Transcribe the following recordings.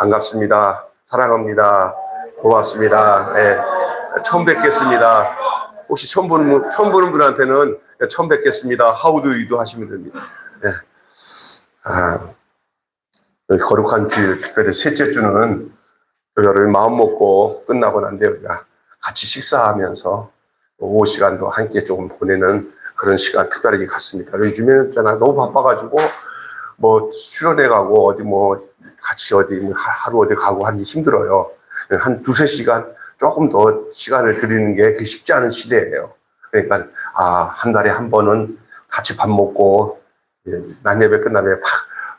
반갑습니다. 사랑합니다. 고맙습니다. 네, 처음 뵙겠습니다. 혹시 처음 보는 분한테는 처음 뵙겠습니다. How do you do 하시면 됩니다. 네. 거룩한 주일, 특별히 셋째 주는 교회를 마음 먹고 끝나고 난 뒤에 우리가 같이 식사하면서 오후 시간도 함께 조금 보내는 그런 시간 특별하게 갔습니다. 요즘에는 너무 바빠가지고 뭐 수련회 가고 어디 뭐 같이 어디 하루 어디 가고 하기 힘들어요. 한 두세 시간 조금 더 시간을 드리는 게 쉽지 않은 시대예요. 그러니까 한 달에 한 번은 같이 밥 먹고 낮 예배 끝나면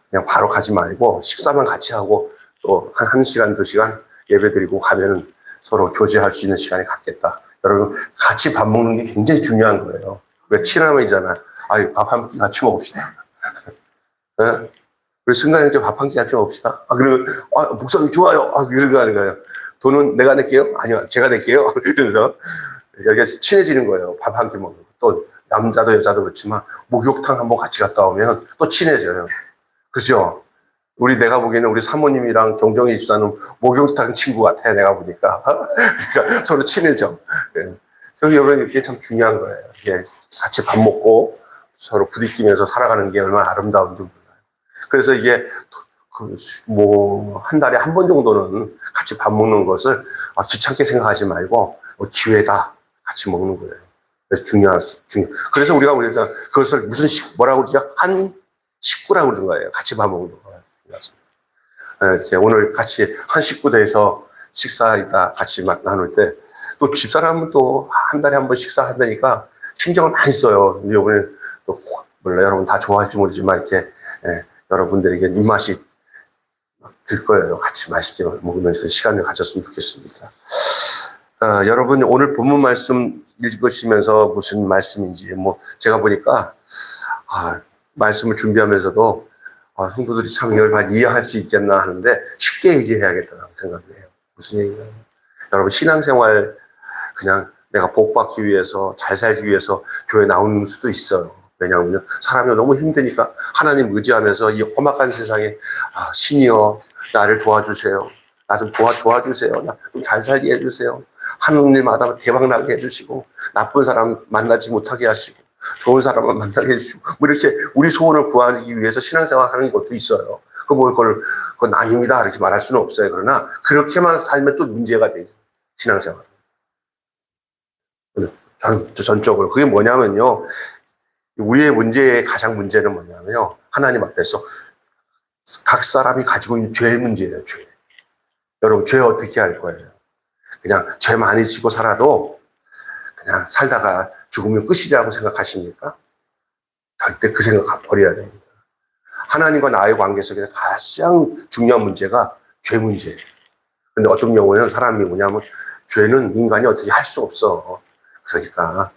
그냥 바로 가지 말고 식사만 같이 하고 또 한 시간, 2시간 예배 드리고 가면은 서로 교제할 수 있는 시간이 갖겠다. 여러분, 같이 밥 먹는 게 굉장히 중요한 거예요. 왜 친하면이잖아. 밥 한 끼 같이 먹읍시다. 네? 우리 승관이한테 밥 한 끼 같이 먹읍시다. 그리고, 목사님 좋아요. 그러고 하는 거예요. 돈은 내가 낼게요? 아니요, 제가 낼게요. 이러면서 여기가 친해지는 거예요. 밥 한 끼 먹는 거. 또 남자도 여자도 그렇지만 목욕탕 한번 같이 갔다 오면 또 친해져요. 그죠? 내가 보기에는 우리 사모님이랑 경정이 집사는 목욕탕 친구 같아요. 내가 보니까. 그러니까 서로 친해져. 네. 여러분, 이게 참 중요한 거예요. 이게 같이 밥 먹고 서로 부딪히면서 살아가는 게 얼마나 아름다운지 몰라요. 그래서 이게 한 달에 한 번 정도는 같이 밥 먹는 것을 귀찮게 생각하지 말고 기회다. 같이 먹는 거예요. 그래서 그래서 우리가 그것을 뭐라고 그러죠? 한 식구라고 그러는 거예요. 같이 밥 먹는 거예요. 오늘 같이 한 식구 돼서 식사이다 같이 나눌 때 또 집사람은 또 한 달에 한 번 식사한다니까 신경을 많이 써요. 이번에 또 몰라 여러분 다 좋아할지 모르지만 이렇게 여러분들에게 입맛이 들 거예요. 같이 맛있게 먹으면서 시간을 가졌으면 좋겠습니다. 여러분 오늘 본문 말씀 읽으시면서 무슨 말씀인지 제가 보니까 말씀을 준비하면서도 성도들이 참 이걸 이해할 수 있겠나 하는데 쉽게 얘기해야겠다고 생각해요. 무슨 얘기냐? 여러분 신앙생활 그냥 내가 복받기 위해서 잘 살기 위해서 교회 나오는 수도 있어요. 왜냐하면 사람이 너무 힘드니까 하나님 의지하면서 이 험악한 세상에 신이여 나를 도와주세요. 나 좀 도와주세요. 나 좀 잘 살게 해주세요. 하는 일마다 대박나게 해주시고 나쁜 사람 만나지 못하게 하시고 좋은 사람만 만나게 해주시고 이렇게 우리 소원을 구하기 위해서 신앙생활 하는 것도 있어요. 그건 아닙니다 이렇게 말할 수는 없어요. 그러나 그렇게만 살면 또 문제가 되죠. 신앙생활. 전적으로 그게 뭐냐면요. 우리의 가장 문제는 뭐냐면요. 하나님 앞에서 각 사람이 가지고 있는 죄의 문제예요. 죄. 여러분 죄 어떻게 할 거예요? 그냥 죄 많이 지고 살아도 그냥 살다가 죽으면 끝이라고 생각하십니까? 절대 그 생각 버려야 됩니다. 하나님과 나의 관계 속에서 가장 중요한 문제가 죄 문제예요. 근데 어떤 경우에는 사람이 뭐냐면 죄는 인간이 어떻게 할 수 없어. 그러니까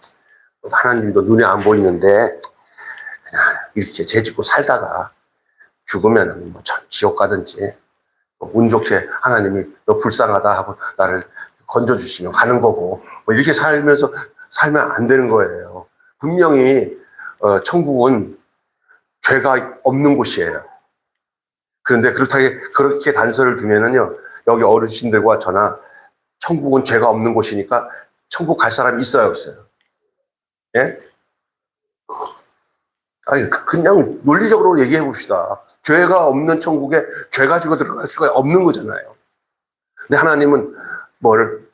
하나님도 눈에 안 보이는데 그냥 이렇게 죄 짓고 살다가 죽으면 지옥 가든지 운 좋게 하나님이 너 불쌍하다 하고 나를 건져주시면 가는 거고 이렇게 살면 안 되는 거예요. 분명히 천국은 죄가 없는 곳이에요. 그런데 그렇게 단서를 두면은요 여기 어르신들과 저나 천국은 죄가 없는 곳이니까 천국 갈 사람이 있어요 없어요? 예? 그냥 논리적으로 얘기해 봅시다. 죄가 없는 천국에 죄 가지고 들어갈 수가 없는 거잖아요. 근데 하나님은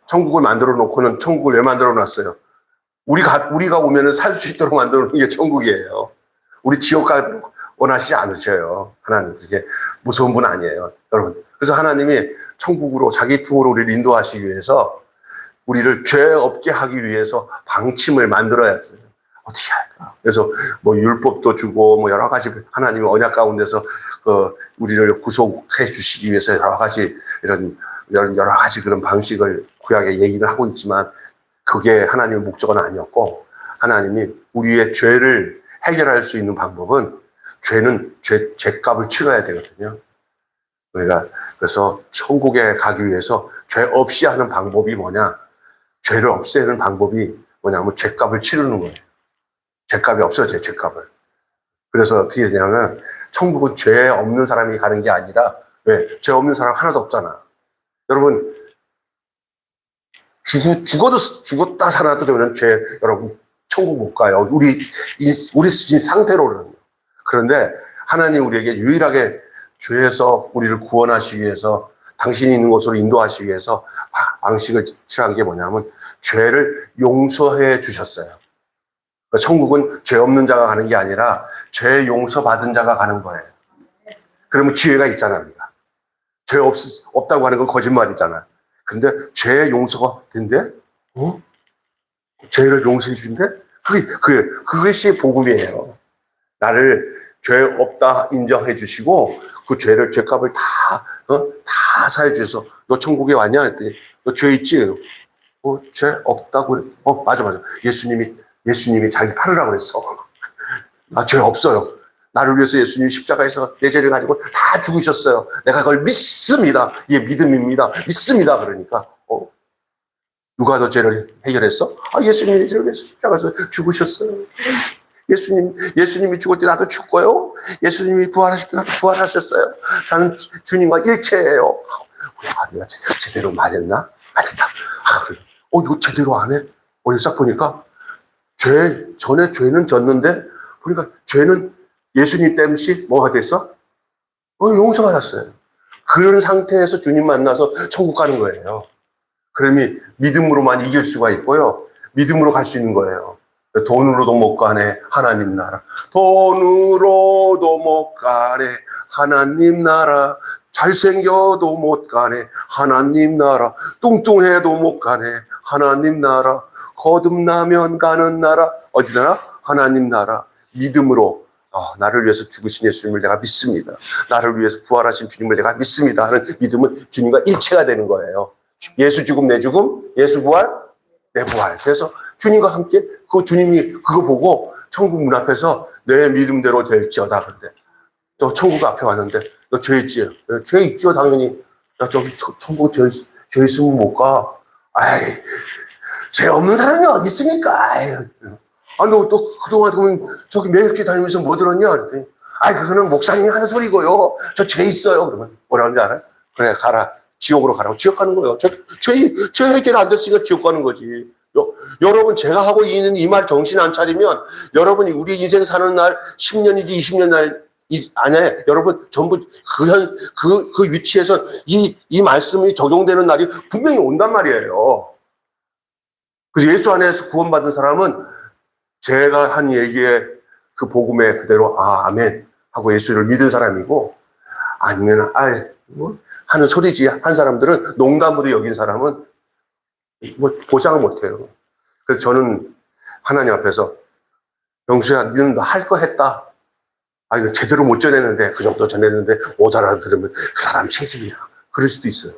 천국을 만들어 놓고는 천국을 왜 만들어 놨어요? 우리가 오면은 살 수 있도록 만들어 놓은 게 천국이에요. 우리 지옥 가도록 원하시지 않으셔요. 하나님 그게 무서운 분 아니에요. 여러분. 그래서 하나님이 천국으로 자기 품으로 우리를 인도하시기 위해서 우리를 죄 없게 하기 위해서 방침을 만들어야 했어요. 어떻게 할까? 그래서 율법도 주고 여러 가지 하나님의 언약 가운데서 우리를 구속해 주시기 위해서 여러 가지 여러 가지 그런 방식을 구약에 얘기를 하고 있지만 그게 하나님의 목적은 아니었고 하나님이 우리의 죄를 해결할 수 있는 방법은 죄는 죄값을 치러야 되거든요. 그래서 천국에 가기 위해서 죄 없이 하는 방법이 뭐냐? 죄를 없애는 방법이 뭐냐면 죄값을 치르는 거예요. 죄값이 없어져요, 죄값을. 그래서 어떻게 되냐면 천국은 죄 없는 사람이 가는 게 아니라 왜? 죄 없는 사람 하나도 없잖아. 여러분, 죽었다 살아도 되면 여러분, 천국 못 가요. 우리 상태로는. 그런데 하나님 우리에게 유일하게 죄에서 우리를 구원하시기 위해서 당신이 있는 곳으로 인도하시기 위해서 방식을 취한 게 뭐냐면 죄를 용서해 주셨어요. 천국은 죄 없는 자가 가는 게 아니라 죄 용서받은 자가 가는 거예요. 그러면 기회가 있잖아, 우리가. 죄 없다고 하는 건 거짓말이잖아. 근데 죄 용서가 된대? 죄를 용서해 준대? 그것이 복음이에요. 나를 죄 없다 인정해 주시고 그 죄값을 다 사해 주셔서 너 천국에 왔냐? 했더니 너 죄 있지? 죄 없다고 그래. 맞아. 예수님이 자기 팔으라고 그랬어. 나 죄 없어요. 나를 위해서 예수님이 십자가에서 내 죄를 가지고 다 죽으셨어요. 내가 그걸 믿습니다. 이게 믿음입니다. 믿습니다. 그러니까 누가 너 죄를 해결했어? 예수님이 내 죄를 위해서 십자가에서 죽으셨어요. 예수님이 죽을 때 나도 죽고요. 예수님이 부활하실 때 나도 부활하셨어요. 저는 주님과 일체예요. 내가 제대로 말했나? 맞았다. 그래. 이거 제대로 안 해? 싹 보니까 전에 죄는 졌는데, 그러니까 죄는 예수님 때문에 뭐가 됐어? 용서받았어요. 그런 상태에서 주님 만나서 천국 가는 거예요. 그러니 믿음으로만 이길 수가 있고요. 믿음으로 갈 수 있는 거예요. 돈으로도 못 가네, 하나님 나라. 돈으로도 못 가네, 하나님 나라. 잘생겨도 못 가네, 하나님 나라. 뚱뚱해도 못 가네, 하나님 나라. 거듭나면 가는 나라. 어디 나라? 하나님 나라. 믿음으로 나를 위해서 죽으신 예수님을 내가 믿습니다. 나를 위해서 부활하신 주님을 내가 믿습니다 하는 믿음은 주님과 일체가 되는 거예요. 예수 죽음 내 죽음, 예수 부활 내 부활. 그래서 주님과 함께 주님이 그거 보고 천국 문 앞에서 내 믿음대로 될지어다. 근데 또 천국 앞에 왔는데 너 죄 있지? 죄 있죠, 당연히. 나 저기 천국 죄 있으면 못 가. 죄 없는 사람이 어디 있습니까? 너 또 그동안 그러면 저기 매일교회 다니면서 뭐 들었냐? 그랬더니, 그거는 목사님이 하는 소리고요. 저 죄 있어요. 그러면 뭐라는지 알아요? 그래, 가라. 지옥으로 가라고. 지옥 가는 거예요. 죄 해결 안 됐으니까 지옥 가는 거지. 여러분, 제가 하고 있는 이 말 정신 안 차리면 여러분이 우리 인생 사는 날 10년이지 20년 날 아니야. 여러분 전부 그 위치에서 이 말씀이 적용되는 날이 분명히 온단 말이에요. 그래서 예수 안에서 구원받은 사람은 제가 한 얘기에 그 복음에 그대로 아멘 하고 예수를 믿은 사람이고, 아니면 하는 소리지 한 사람들은 농담으로 여긴 사람은 보장을 못해요. 그래서 저는 하나님 앞에서 영수야, 너는 할 거 했다. 이거 제대로 못 전했는데, 그 정도 전했는데 못 알아들으면 그 사람 책임이야. 그럴 수도 있어요.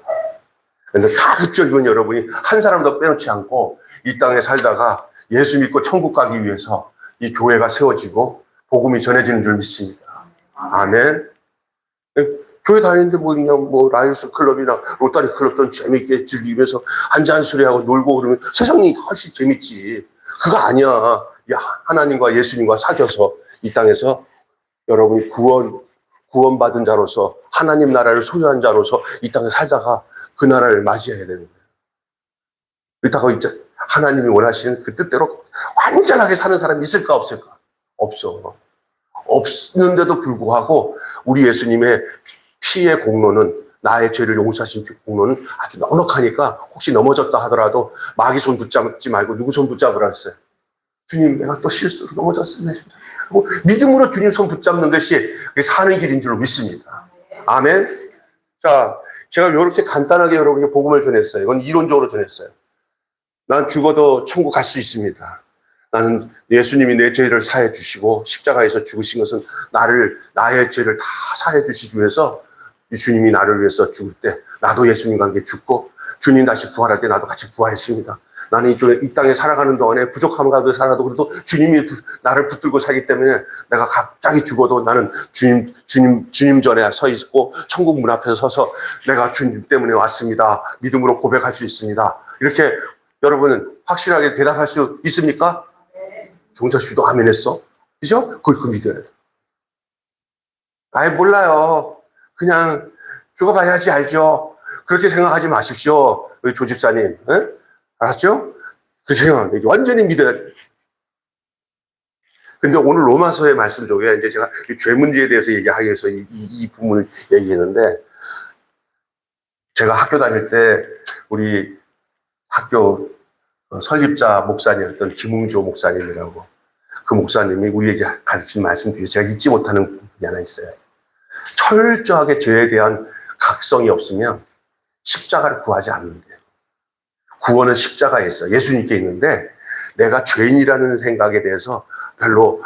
그런데 가급적이면 여러분이 한 사람도 빼놓지 않고 이 땅에 살다가 예수 믿고 천국 가기 위해서 이 교회가 세워지고 복음이 전해지는 줄 믿습니다. 아멘. 교회 다니는데 그냥 라이언스 클럽이나 로타리 클럽도 재밌게 즐기면서 한잔술이하고 놀고 그러면 세상이 훨씬 재밌지. 그거 아니야. 하나님과 예수님과 사귀어서 이 땅에서 여러분이 구원받은 자로서 하나님 나라를 소유한 자로서 이 땅에 살다가 그 나라를 맞이해야 되는 거예요. 그렇다고 이제 하나님이 원하시는 그 뜻대로 완전하게 사는 사람이 있을까 없을까? 없어. 없는데도 불구하고 우리 예수님의 피의 공로는, 나의 죄를 용서하신 공로는 아주 넉넉하니까 혹시 넘어졌다 하더라도 마귀 손 붙잡지 말고 누구 손 붙잡으라 했어요. 주님, 내가 또 실수로 넘어졌습니다. 믿음으로 주님 손 붙잡는 것이 사는 길인 줄 믿습니다. 아멘. 자, 제가 이렇게 간단하게 여러분에게 복음을 전했어요. 이건 이론적으로 전했어요. 난 죽어도 천국 갈 수 있습니다. 나는 예수님이 내 죄를 사해 주시고 십자가에서 죽으신 것은 나의 죄를 다 사해 주시기 위해서 주님이 나를 위해서 죽을 때 나도 예수님과 함께 죽고 주님 다시 부활할 때 나도 같이 부활했습니다. 나는 이 땅에 살아가는 동안에 부족함 가운데 살아도 그래도 주님이 나를 붙들고 살기 때문에 내가 갑자기 죽어도 나는 주님 전에 서 있고 천국 문 앞에 서서 내가 주님 때문에 왔습니다. 믿음으로 고백할 수 있습니다. 이렇게 여러분은 확실하게 대답할 수 있습니까? 종자 씨도 아멘 했어. 그죠? 그걸 믿어야 돼. 몰라요. 그냥 두고 봐야지 알죠. 그렇게 생각하지 마십시오. 우리 조 집사님. 에? 알았죠? 그렇게 생각합니다. 완전히 믿어야 돼요. 근데 오늘 로마서의 말씀 중에 이제 제가 죄 문제에 대해서 얘기하기 위해서 이 부분을 얘기했는데, 제가 학교 다닐 때 우리 학교 설립자 목사님이었던 김웅조 목사님이라고, 그 목사님이 우리에게 가르친 말씀 중에 제가 잊지 못하는 부분이 하나 있어요. 철저하게 죄에 대한 각성이 없으면 십자가를 구하지 않는데요. 구원은 십자가에 있어요. 예수님께 있는데 내가 죄인이라는 생각에 대해서 별로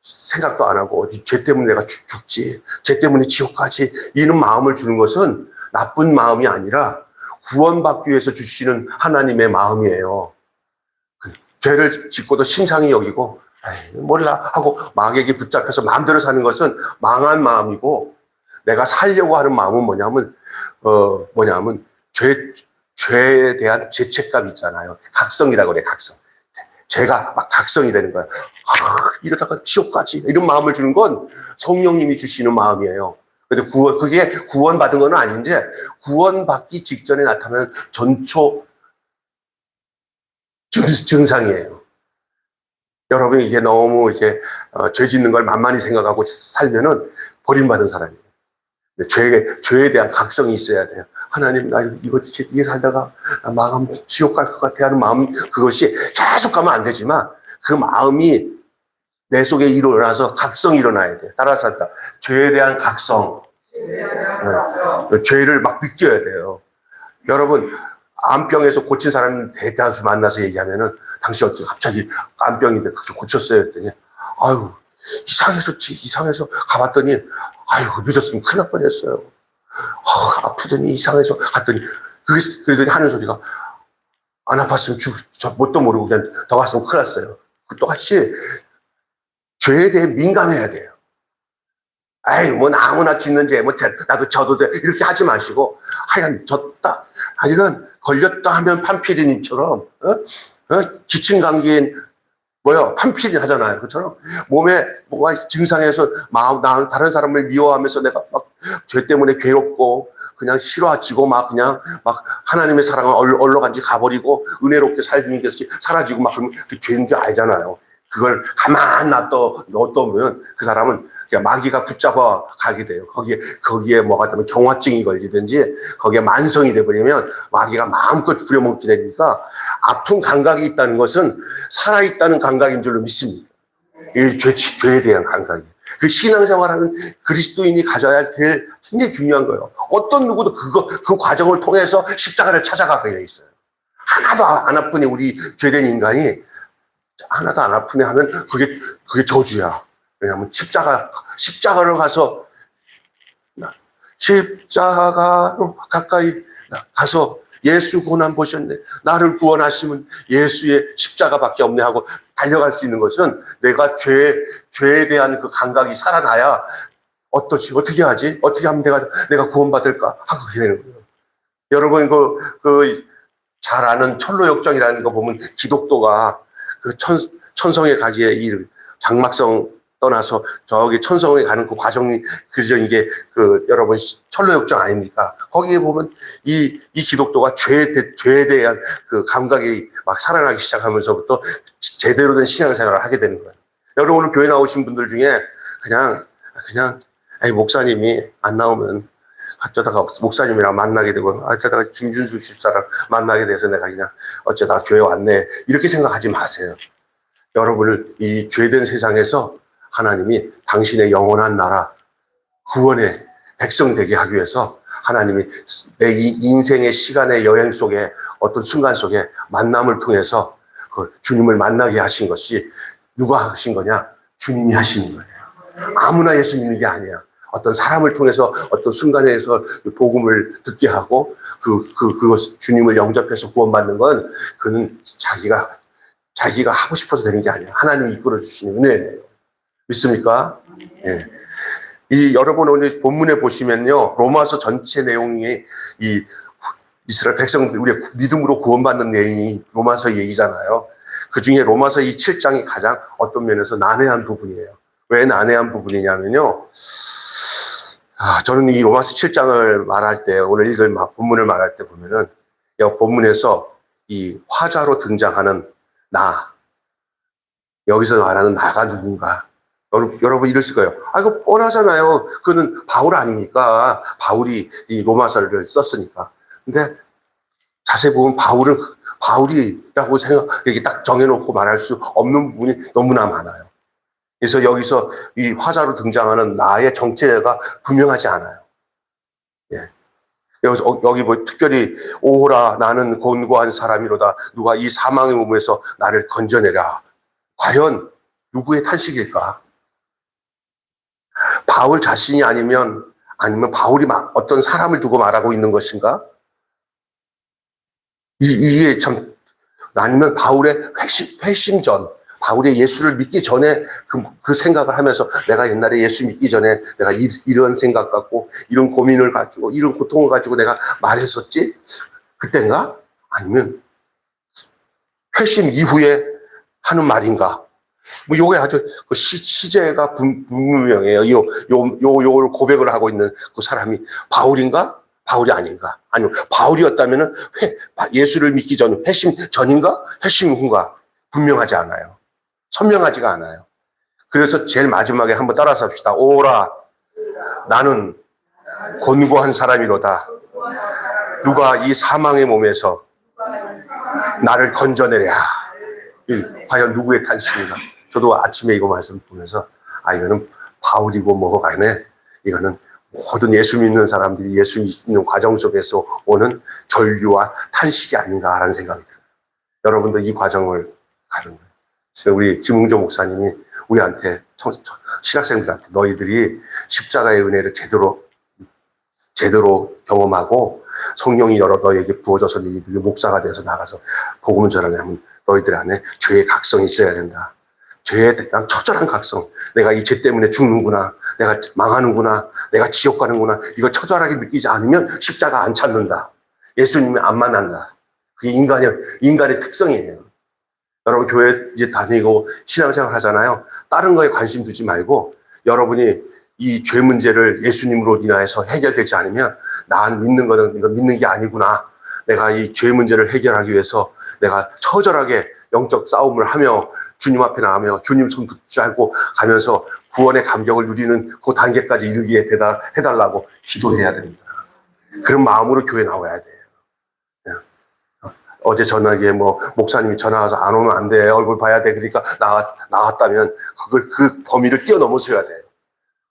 생각도 안 하고, 죄 때문에 내가 죽지, 죄 때문에 지옥 가지, 이런 마음을 주는 것은 나쁜 마음이 아니라 구원받기 위해서 주시는 하나님의 마음이에요. 죄를 짓고도 심상히 여기고 몰라 하고 마귀에게 붙잡혀서 마음대로 사는 것은 망한 마음이고, 내가 살려고 하는 마음은 뭐냐면 죄에 대한 죄책감 있잖아요. 각성이라고 그래. 각성. 죄가 막 각성이 되는 거야. 이러다가 지옥까지, 이런 마음을 주는 건 성령님이 주시는 마음이에요. 근데 그게 구원받은 건 아닌데, 구원받기 직전에 나타나는 전초 증상이에요. 여러분, 이게 너무 이렇게 죄 짓는 걸 만만히 생각하고 살면은 버림받은 사람이에요. 죄에 대한 각성이 있어야 돼요. 하나님, 나 이게 살다가 망하면 지옥 갈 것 같아 하는 마음, 그것이 계속 가면 안 되지만 그 마음이 내 속에 일어나서 각성이 일어나야 돼요. 따라서 한다. 죄에 대한 각성. 네. 죄를 막 느껴야 돼요. 여러분, 암병에서 고친 사람 대다수 만나서 얘기하면은 당신 어떻게 갑자기 암병인데 그렇게 고쳤어요 했더니, 아유, 이상해서 가봤더니, 아유, 늦었으면 큰일 날 뻔했어요. 아프더니 이상해서 갔더니, 그러더니 하는 소리가, 안 아팠으면 저 뭣도 모르고 그냥 더 갔으면 큰일 났어요. 똑같이 죄에 대해 민감해야 돼요. 아이, 뭐 아무나 짓는 죄, 나도 져도 돼, 이렇게 하지 마시고, 하여간 졌다, 하여간 걸렸다 하면 판피리님처럼, 기침 감기엔 판피린 하잖아요. 그처럼 몸에 뭐가 증상에서 다른 사람을 미워하면서 내가 막 죄 때문에 괴롭고 그냥 싫어지고 막 하나님의 사랑을 얼러간지 가버리고 은혜롭게 살는 것이 사라지고 막 그러면 그 죄인 줄 알잖아요. 그걸 가만 놔두면 그 사람은 그냥 마귀가 붙잡아 가게 돼요. 거기에 뭐가 되면 경화증이 걸리든지 거기에 만성이 돼버리면 마귀가 마음껏 부려먹게 되니까, 아픈 감각이 있다는 것은 살아있다는 감각인 줄로 믿습니다. 이 죄에 대한 감각이. 그 신앙생활하는 그리스도인이 가져야 될 굉장히 중요한 거예요. 어떤 누구도 그 과정을 통해서 십자가를 찾아가게 돼 있어요. 하나도 안 아프니 우리 죄된 인간이 하나도 안 아프네 하면 그게 저주야. 왜냐하면 십자가로 가서, 십자가로 가까이 가서 예수 고난 보셨네, 나를 구원하시면 예수의 십자가밖에 없네 하고 달려갈 수 있는 것은, 내가 죄에 대한 그 감각이 살아나야 어떻게 하지? 어떻게 하면 내가 구원받을까? 하고 그렇게 되는 거예요. 여러분, 잘 아는 철로역정이라는 거 보면, 기독도가 그 천성에 가기에 이 장막성 떠나서 저기 천성에 가는 그 과정이, 이게 여러분 철로역정 아닙니까? 거기에 보면 이 기독도가 죄에 대한 그 감각이 막 살아나기 시작하면서부터 제대로 된 신앙생활을 하게 되는 거예요. 여러분, 오늘 교회 나오신 분들 중에 그냥 목사님이 안 나오면 어쩌다가 목사님이랑 만나게 되고, 어쩌다가 김준수 집사랑 만나게 돼서 내가 그냥 어쩌다가 교회 왔네, 이렇게 생각하지 마세요. 여러분을 이 죄된 세상에서 하나님이 당신의 영원한 나라, 구원의 백성 되게 하기 위해서 하나님이 내 이 인생의 시간의 여행 속에 어떤 순간 속에 만남을 통해서 그 주님을 만나게 하신 것이, 누가 하신 거냐? 주님이 하시는 거예요. 아무나 예수 믿는 게 아니야. 어떤 사람을 통해서 어떤 순간에서 복음을 듣게 하고 그것 주님을 영접해서 구원받는 건, 그는 자기가 하고 싶어서 되는 게 아니야. 하나님이 이끌어 주시는 은혜예요. 믿습니까? 예. 여러분, 오늘 본문에 보시면요, 로마서 전체 내용이 이 이스라엘 백성들, 우리 믿음으로 구원받는 내용이 로마서 얘기잖아요. 그 중에 로마서 이 7장이 가장 어떤 면에서 난해한 부분이에요. 왜 난해한 부분이냐면요, 저는 이 로마서 7장을 말할 때, 오늘 읽을 본문을 말할 때 보면은, 이 본문에서 이 화자로 등장하는 나, 여기서 말하는 나가 누군가. 여러분 이랬을 거예요. 이거 뻔하잖아요. 그는 바울 아닙니까? 바울이 이 로마서를 썼으니까. 근데 자세히 보면 바울은 바울이라고 이렇게 딱 정해놓고 말할 수 없는 부분이 너무나 많아요. 그래서 여기서 이 화자로 등장하는 나의 정체가 분명하지 않아요. 예. 여기 뭐 특별히 오호라 나는 곤고한 사람이로다. 누가 이 사망의 몸에서 나를 건져내라. 과연 누구의 탄식일까? 바울 자신이 아니면 바울이 어떤 사람을 두고 말하고 있는 것인가? 이게 참, 아니면 바울의 회심전, 바울의 예수를 믿기 전에 그 생각을 하면서 내가 옛날에 예수 믿기 전에 내가 이런 생각 갖고 이런 고민을 가지고 이런 고통을 가지고 내가 말했었지? 그땐가? 아니면 회심 이후에 하는 말인가? 뭐 요게 아주 시제가 분명해요. 요걸 고백을 하고 있는 그 사람이 바울인가? 바울이 아닌가? 아니면 바울이었다면은 예수를 믿기 전 회심 전인가? 회심 후인가? 분명하지 않아요. 선명하지가 않아요. 그래서 제일 마지막에 한번 따라서 합시다. 오라 나는 곤고한 사람이로다. 누가 이 사망의 몸에서 나를 건져내랴. 과연 누구의 탄식인가? 저도 아침에 이거 말씀 보면서 이거는 바울이고 뭐가 아니네. 이거는 모든 예수 믿는 사람들이 예수 믿는 과정 속에서 오는 절규와 탄식이 아닌가라는 생각이 들어요. 여러분도 이 과정을 가는 거예요. 우리 김웅조 목사님이 우리한테 신학생들한테 너희들이 십자가의 은혜를 제대로 경험하고 성령이 너에게 부어져서 너희들이 목사가 돼서 나가서 복음을 전하려면 너희들 안에 죄의 각성이 있어야 된다. 죄에 대한 처절한 각성. 내가 이 죄 때문에 죽는구나. 내가 망하는구나. 내가 지옥 가는구나. 이걸 처절하게 느끼지 않으면 십자가 안 찾는다. 예수님이 안 만난다. 그게 인간의 특성이에요. 여러분 교회 이제 다니고 신앙생활 하잖아요. 다른 거에 관심 두지 말고 여러분이 이 죄 문제를 예수님으로 인하여서 해결되지 않으면 난 믿는 거는 이거 믿는 게 아니구나. 내가 이 죄 문제를 해결하기 위해서 내가 처절하게 영적 싸움을 하며 주님 앞에 나가며 주님 손 붙잡고 가면서 구원의 감격을 누리는 그 단계까지 이르기에 해달라고 기도해야 됩니다. 그런 마음으로 교회 나와야 돼요. 어제 저녁에 목사님이 전화 와서 안 오면 안 돼. 얼굴 봐야 돼. 그러니까 나왔다면 그 범위를 뛰어넘어서야 돼요.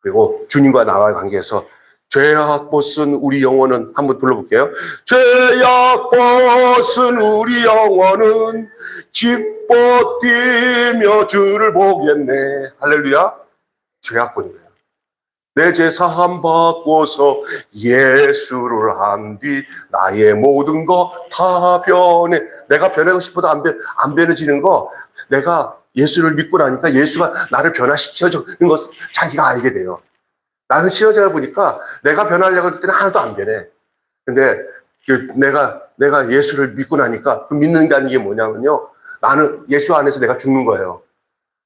그리고 주님과 나와의 관계에서 죄악 벗은 우리 영혼은 한번 불러볼게요. 죄악 벗은 우리 영혼은 기뻐 뛰며 주를 보겠네. 할렐루야. 죄악 벗은 거예요. 내 죄 사함 받고서 예수를 한 뒤 나의 모든 거 다 변해. 내가 변하고 싶어도 안 변해지는 거 내가 예수를 믿고 나니까 예수가 나를 변화시켜주는 것 자기가 알게 돼요. 나는 신앙생활 보니까 내가 변하려고 할 때는 하나도 안 변해. 근데 내가 예수를 믿고 나니까 그 믿는 게 아닌 게 뭐냐면요. 나는 예수 안에서 내가 죽는 거예요.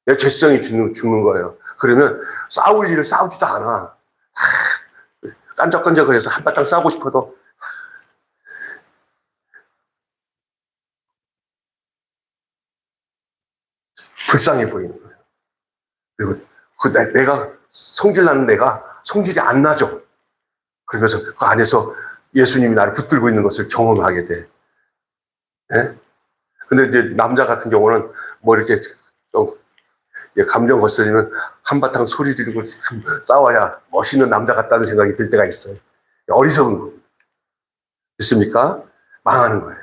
내 죄성이 죽는 거예요. 그러면 싸울 일을 싸우지도 않아. 깐적깐적거려서 한바탕 싸우고 싶어도 불쌍해 보이는 거예요. 그리고 내가 성질나는 내가 성질이 안 나죠. 그러면서 그 안에서 예수님이 나를 붙들고 있는 것을 경험하게 돼. 예? 근데 이제 남자 같은 경우는 이렇게 좀 감정 거슬리면 한바탕 소리 지르고 싸워야 멋있는 남자 같다는 생각이 들 때가 있어요. 어리석은 거. 있습니까? 망하는 거예요.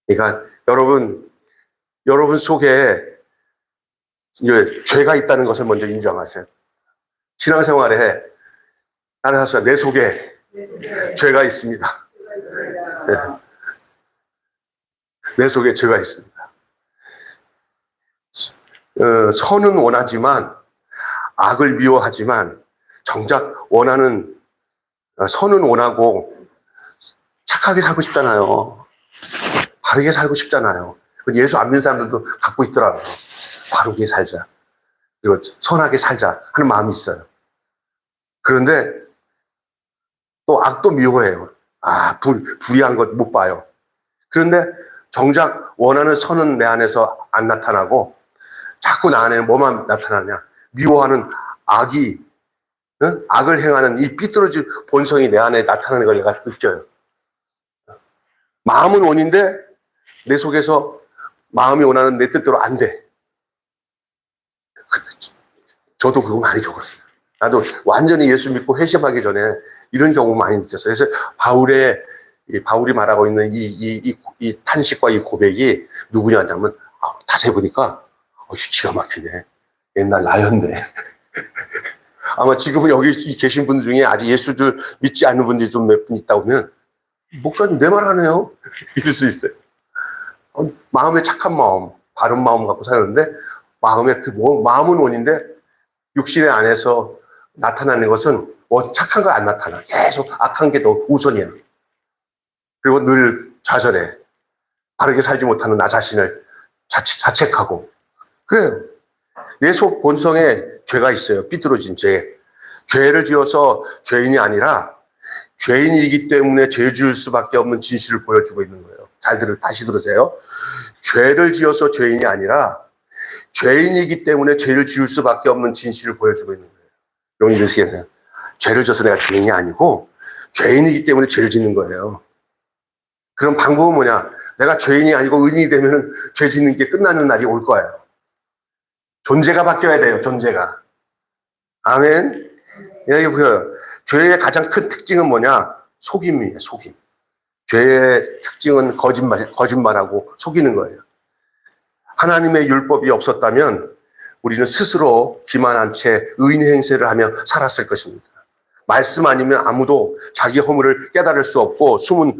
그러니까 여러분 속에 죄가 있다는 것을 먼저 인정하세요. 신앙생활에 따라서 내 속에 죄가 있습니다. 네. 내 속에 죄가 있습니다. 선은 원하지만 악을 미워하지만 정작 선은 원하고 착하게 살고 싶잖아요. 바르게 살고 싶잖아요. 예수 안 믿는 사람들도 갖고 있더라고요. 바르게 살자. 그리고 선하게 살자 하는 마음이 있어요. 그런데 또 악도 미워해요. 불의한 것 못 봐요. 그런데 정작 원하는 선은 내 안에서 안 나타나고 자꾸 나 안에 뭐만 나타나냐. 미워하는 악이, 악을 행하는 이 삐뚤어진 본성이 내 안에 나타나는 걸 내가 느껴요. 마음은 원인데 내 속에서 마음이 원하는 내 뜻대로 안 돼. 저도 그거 많이 겪었어요. 나도 완전히 예수 믿고 회심하기 전에 이런 경우 많이 느꼈어요. 그래서 바울이 말하고 있는 이 탄식과 이 고백이 누구냐면, 자세히 보니까, 기가 막히네. 옛날 나였네. 아마 지금은 여기 계신 분 중에 아직 예수를 믿지 않는 분들이 좀 몇 분 있다 보면, 목사님 내 말 하네요? 이럴 수 있어요. 마음에 착한 마음, 바른 마음 갖고 사는데, 마음은 원인데, 육신의 안에서 나타나는 것은 착한 거 안 나타나. 계속 악한 게 더 우선이야. 그리고 늘 좌절해. 바르게 살지 못하는 나 자신을 자책하고. 그래요. 내 속 본성에 죄가 있어요. 삐뚤어진 죄. 죄를 지어서 죄인이 아니라 죄인이기 때문에 죄 지을 수밖에 없는 진실을 보여주고 있는 거예요. 다시 들으세요. 죄를 지어서 죄인이 아니라 죄인이기 때문에 죄를 지을 수밖에 없는 진실을 보여주고 있는 거예요. 용기 드시겠네요. 죄를 져서 내가 죄인이 아니고 죄인이기 때문에 죄를 짓는 거예요. 그럼 방법은 뭐냐? 내가 죄인이 아니고 의인이 되면 죄 짓는 게 끝나는 날이 올 거예요. 존재가 바뀌어야 돼요. 존재가. 아멘. 여기 보여요. 죄의 가장 큰 특징은 뭐냐? 속임이에요. 속임. 죄의 특징은 거짓말하고 속이는 거예요. 하나님의 율법이 없었다면 우리는 스스로 기만한 채 의인의 행세를 하며 살았을 것입니다. 말씀 아니면 아무도 자기 허물을 깨달을 수 없고 숨은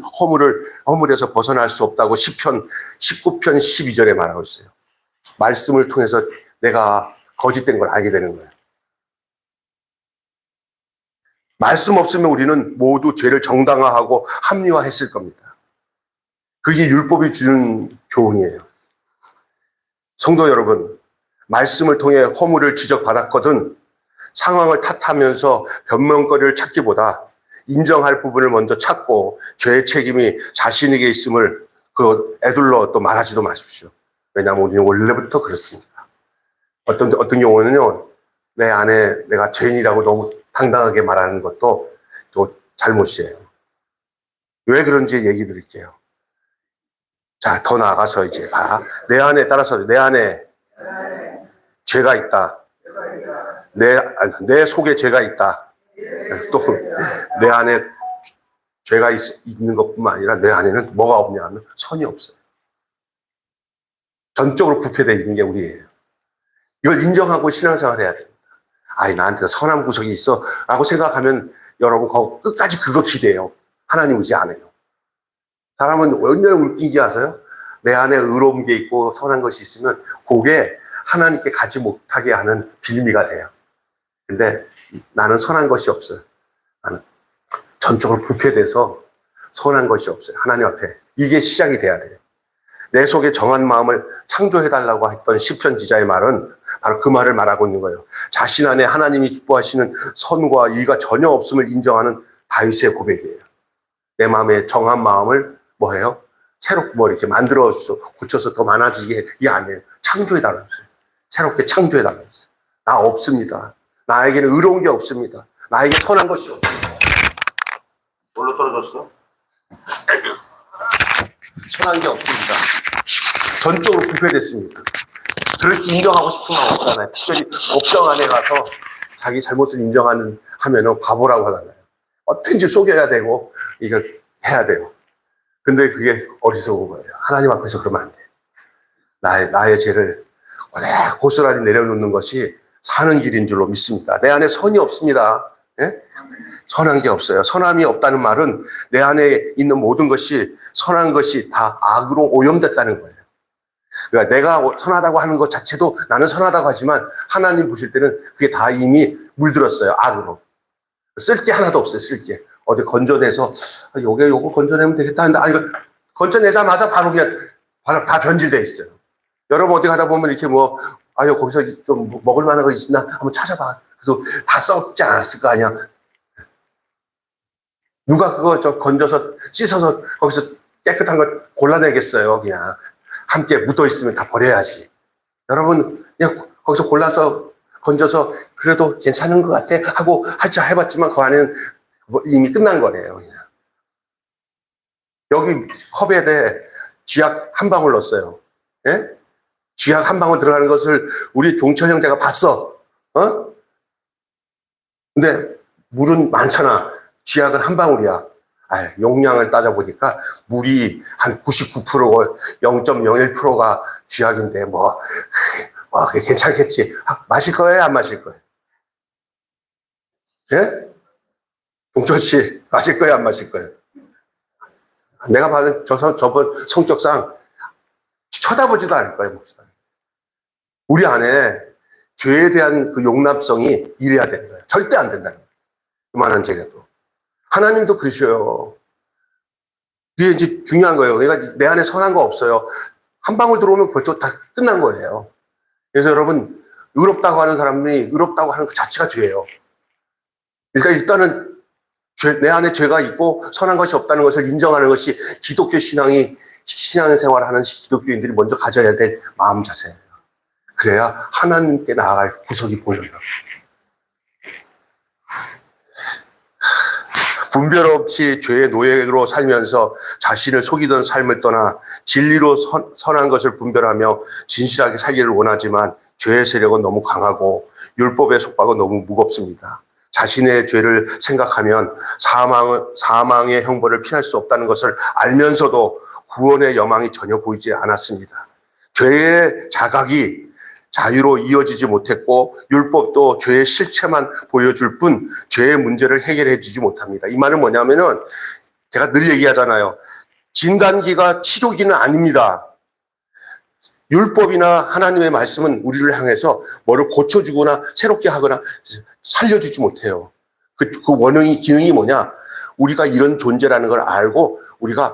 허물에서 벗어날 수 없다고 시편 19편 12절에 말하고 있어요. 말씀을 통해서 내가 거짓된 걸 알게 되는 거예요. 말씀 없으면 우리는 모두 죄를 정당화하고 합리화했을 겁니다. 그게 율법이 주는 교훈이에요. 성도 여러분, 말씀을 통해 허물을 지적받았거든 상황을 탓하면서 변명거리를 찾기보다 인정할 부분을 먼저 찾고 죄의 책임이 자신에게 있음을 애둘러 또 말하지도 마십시오. 왜냐하면 우리는 원래부터 그렇습니다. 어떤 경우는요, 내 안에 내가 죄인이라고 너무 당당하게 말하는 것도 또 잘못이에요. 왜 그런지 얘기 드릴게요. 자, 더 나아가서 이제 내 안에 죄가 있다. 내 속에 죄가 있다. 또 내 안에 죄가 있는 것뿐만 아니라 내 안에는 뭐가 없냐 하면 선이 없어요. 전적으로 부패되어 있는 게 우리예요. 이걸 인정하고 신앙생활 해야 됩니다. 나한테 선한 구석이 있어 라고 생각하면 여러분 끝까지 그거 기대요. 하나님 의지 안 해요. 사람은 얼마나 웃긴 게 아세요? 내 안에 의로운 게 있고 선한 것이 있으면 그게 하나님께 가지 못하게 하는 빌미가 돼요. 근데 나는 선한 것이 없어요. 나는 전적으로 부패돼서 선한 것이 없어요. 하나님 앞에. 이게 시작이 돼야 돼요. 내 속에 정한 마음을 창조해달라고 했던 시편 기자의 말은 바로 그 말을 말하고 있는 거예요. 자신 안에 하나님이 기뻐하시는 선과 의가 전혀 없음을 인정하는 다윗의 고백이에요. 내 마음에 정한 마음을 뭐예요? 새롭게 이렇게 만들어서 고쳐서 더 많아지게 이게 아니에요. 창조해달라고 했어요. 새롭게 창조해달라고 했어요. 나 없습니다. 나에게는 의로운 게 없습니다. 나에게 선한 것이 없습니다. 뭘로 떨어졌어? 선한 게 없습니다. 전적으로 부패됐습니다. 그렇게 인정하고 싶은 건 없잖아요. 특별히 법정 안에 가서 자기 잘못을 하면은 바보라고 하잖아요. 어떻게든지 속여야 되고 이걸 해야 돼요. 근데 그게 어리석은 거예요. 하나님 앞에서 그러면 안 돼요. 나의 죄를 고스란히 내려놓는 것이 사는 길인 줄로 믿습니다. 내 안에 선이 없습니다. 예? 선한 게 없어요. 선함이 없다는 말은 내 안에 있는 모든 것이 선한 것이 다 악으로 오염됐다는 거예요. 그러니까 내가 선하다고 하는 것 자체도 나는 선하다고 하지만 하나님 보실 때는 그게 다 이미 물들었어요. 악으로. 쓸 게 하나도 없어요. 쓸 게. 어디 건져내서 요거 건져내면 되겠다 하는데 건져내자마자 바로 다 변질돼 있어요. 여러분 어디 가다 보면 이렇게 거기서 좀 먹을 만한 거 있나 한번 찾아봐. 그래도 다 썩지 않았을 거 아니야. 누가 그거 건져서 씻어서 거기서 깨끗한 거 골라내겠어요. 그냥 함께 묻어 있으면 다 버려야지. 여러분 그냥 거기서 골라서 건져서 그래도 괜찮은 것 같아 하고 하자 해봤지만 그 안에는 이미 끝난 거네요. 그냥. 여기 컵에 쥐약 한 방울 넣었어요. 예? 쥐약 한 방울 들어가는 것을 우리 종철 형제가 봤어. 근데 물은 많잖아. 쥐약은 한 방울이야. 용량을 따져보니까 물이 한 99%고 0.01%가 쥐약인데 그게 괜찮겠지. 마실 거예요? 안 마실 거예요? 예? 종철 씨, 마실 거예요? 안 마실 거예요? 내가 봐도 저번 성격상 쳐다보지도 않을 거예요, 목사님. 우리 안에 죄에 대한 그 용납성이 이래야 되는 거예요. 절대 안 된다는 거예요. 그만한 죄라도. 하나님도 그러셔요. 그게 이제 중요한 거예요. 내가 내 안에 선한 거 없어요. 한 방울 들어오면 벌써 다 끝난 거예요. 그래서 여러분, 의롭다고 하는 사람이 의롭다고 하는 그 자체가 죄예요. 일단은 내 안에 죄가 있고 선한 것이 없다는 것을 인정하는 것이 기독교 신앙생활을 하는 기독교인들이 먼저 가져야 될 마음 자세예요. 그래야 하나님께 나아갈 구석이 보여요. 분별 없이 죄의 노예로 살면서 자신을 속이던 삶을 떠나 진리로 선한 것을 분별하며 진실하게 살기를 원하지만 죄의 세력은 너무 강하고 율법의 속박은 너무 무겁습니다. 자신의 죄를 생각하면 사망의 형벌을 피할 수 없다는 것을 알면서도 구원의 여망이 전혀 보이지 않았습니다. 죄의 자각이 자유로 이어지지 못했고 율법도 죄의 실체만 보여줄 뿐 죄의 문제를 해결해 주지 못합니다. 이 말은 뭐냐면은 제가 늘 얘기하잖아요. 진단기가 치료기는 아닙니다. 율법이나 하나님의 말씀은 우리를 향해서 뭐를 고쳐주거나 새롭게 하거나 살려주지 못해요. 그 기능이 뭐냐? 우리가 이런 존재라는 걸 알고 우리가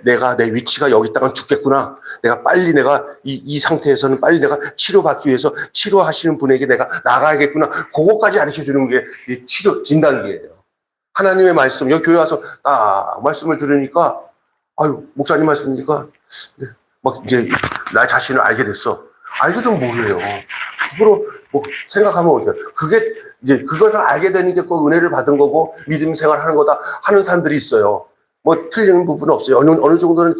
내가 내 위치가 여기 있다가 죽겠구나. 내가 이 상태에서는 빨리 내가 치료받기 위해서 치료하시는 분에게 내가 나가야겠구나. 그거까지 가르쳐 주는 게 이 치료 진단기예요. 하나님의 말씀, 여기 교회 와서 말씀을 들으니까 목사님 말씀이니까 막 이제 나 자신을 알게 됐어. 알게도 뭐예요? 그거로 생각하면 어때요? 그게 이제 그것을 알게 되는 게 그 은혜를 받은 거고 믿음 생활하는 거다 하는 사람들이 있어요. 틀리는 부분은 없어요. 어느 정도는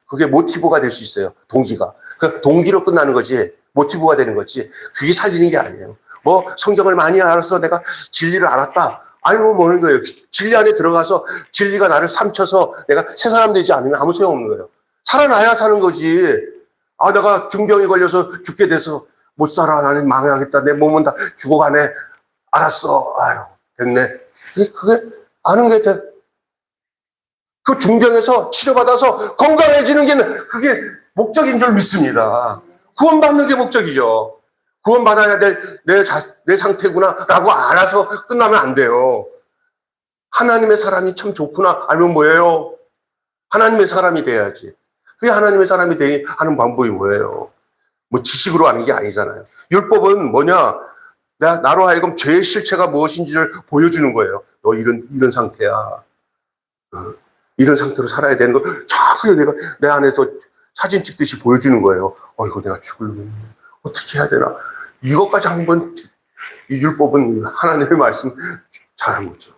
그게 모티브가 될 수 있어요. 동기가. 그 동기로 끝나는 거지, 모티브가 되는 거지, 그게 살리는 게 아니에요. 성경을 많이 알아서 내가 진리를 알았다. 뭐는 거예요. 진리 안에 들어가서 진리가 나를 삼켜서 내가 새 사람 되지 않으면 아무 소용없는 거예요. 살아나야 사는 거지. 내가 중병에 걸려서 죽게 돼서 못 살아. 나는 망해야겠다. 내 몸은 다 죽어가네. 알았어. 됐네. 그게 아는 게 돼. 그 중병에서 치료받아서 건강해지는 게 그게 목적인 줄 믿습니다. 구원받는 게 목적이죠. 구원받아야 될 내 상태구나 라고 알아서 끝나면 안 돼요. 하나님의 사람이 참 좋구나 알면 뭐예요? 하나님의 사람이 돼야지. 그게 하나님의 사람이 되게 하는 방법이 뭐예요? 지식으로 하는 게 아니잖아요. 율법은 뭐냐? 나로 하여금 죄의 실체가 무엇인지를 보여주는 거예요. 너 이런 상태야. 이런 상태로 살아야 되는 걸 자꾸 내가 내 안에서 사진 찍듯이 보여주는 거예요. 이거 내가 죽을래. 어떻게 해야 되나. 이것까지 한번 이 율법은 하나님의 말씀 잘한 거죠.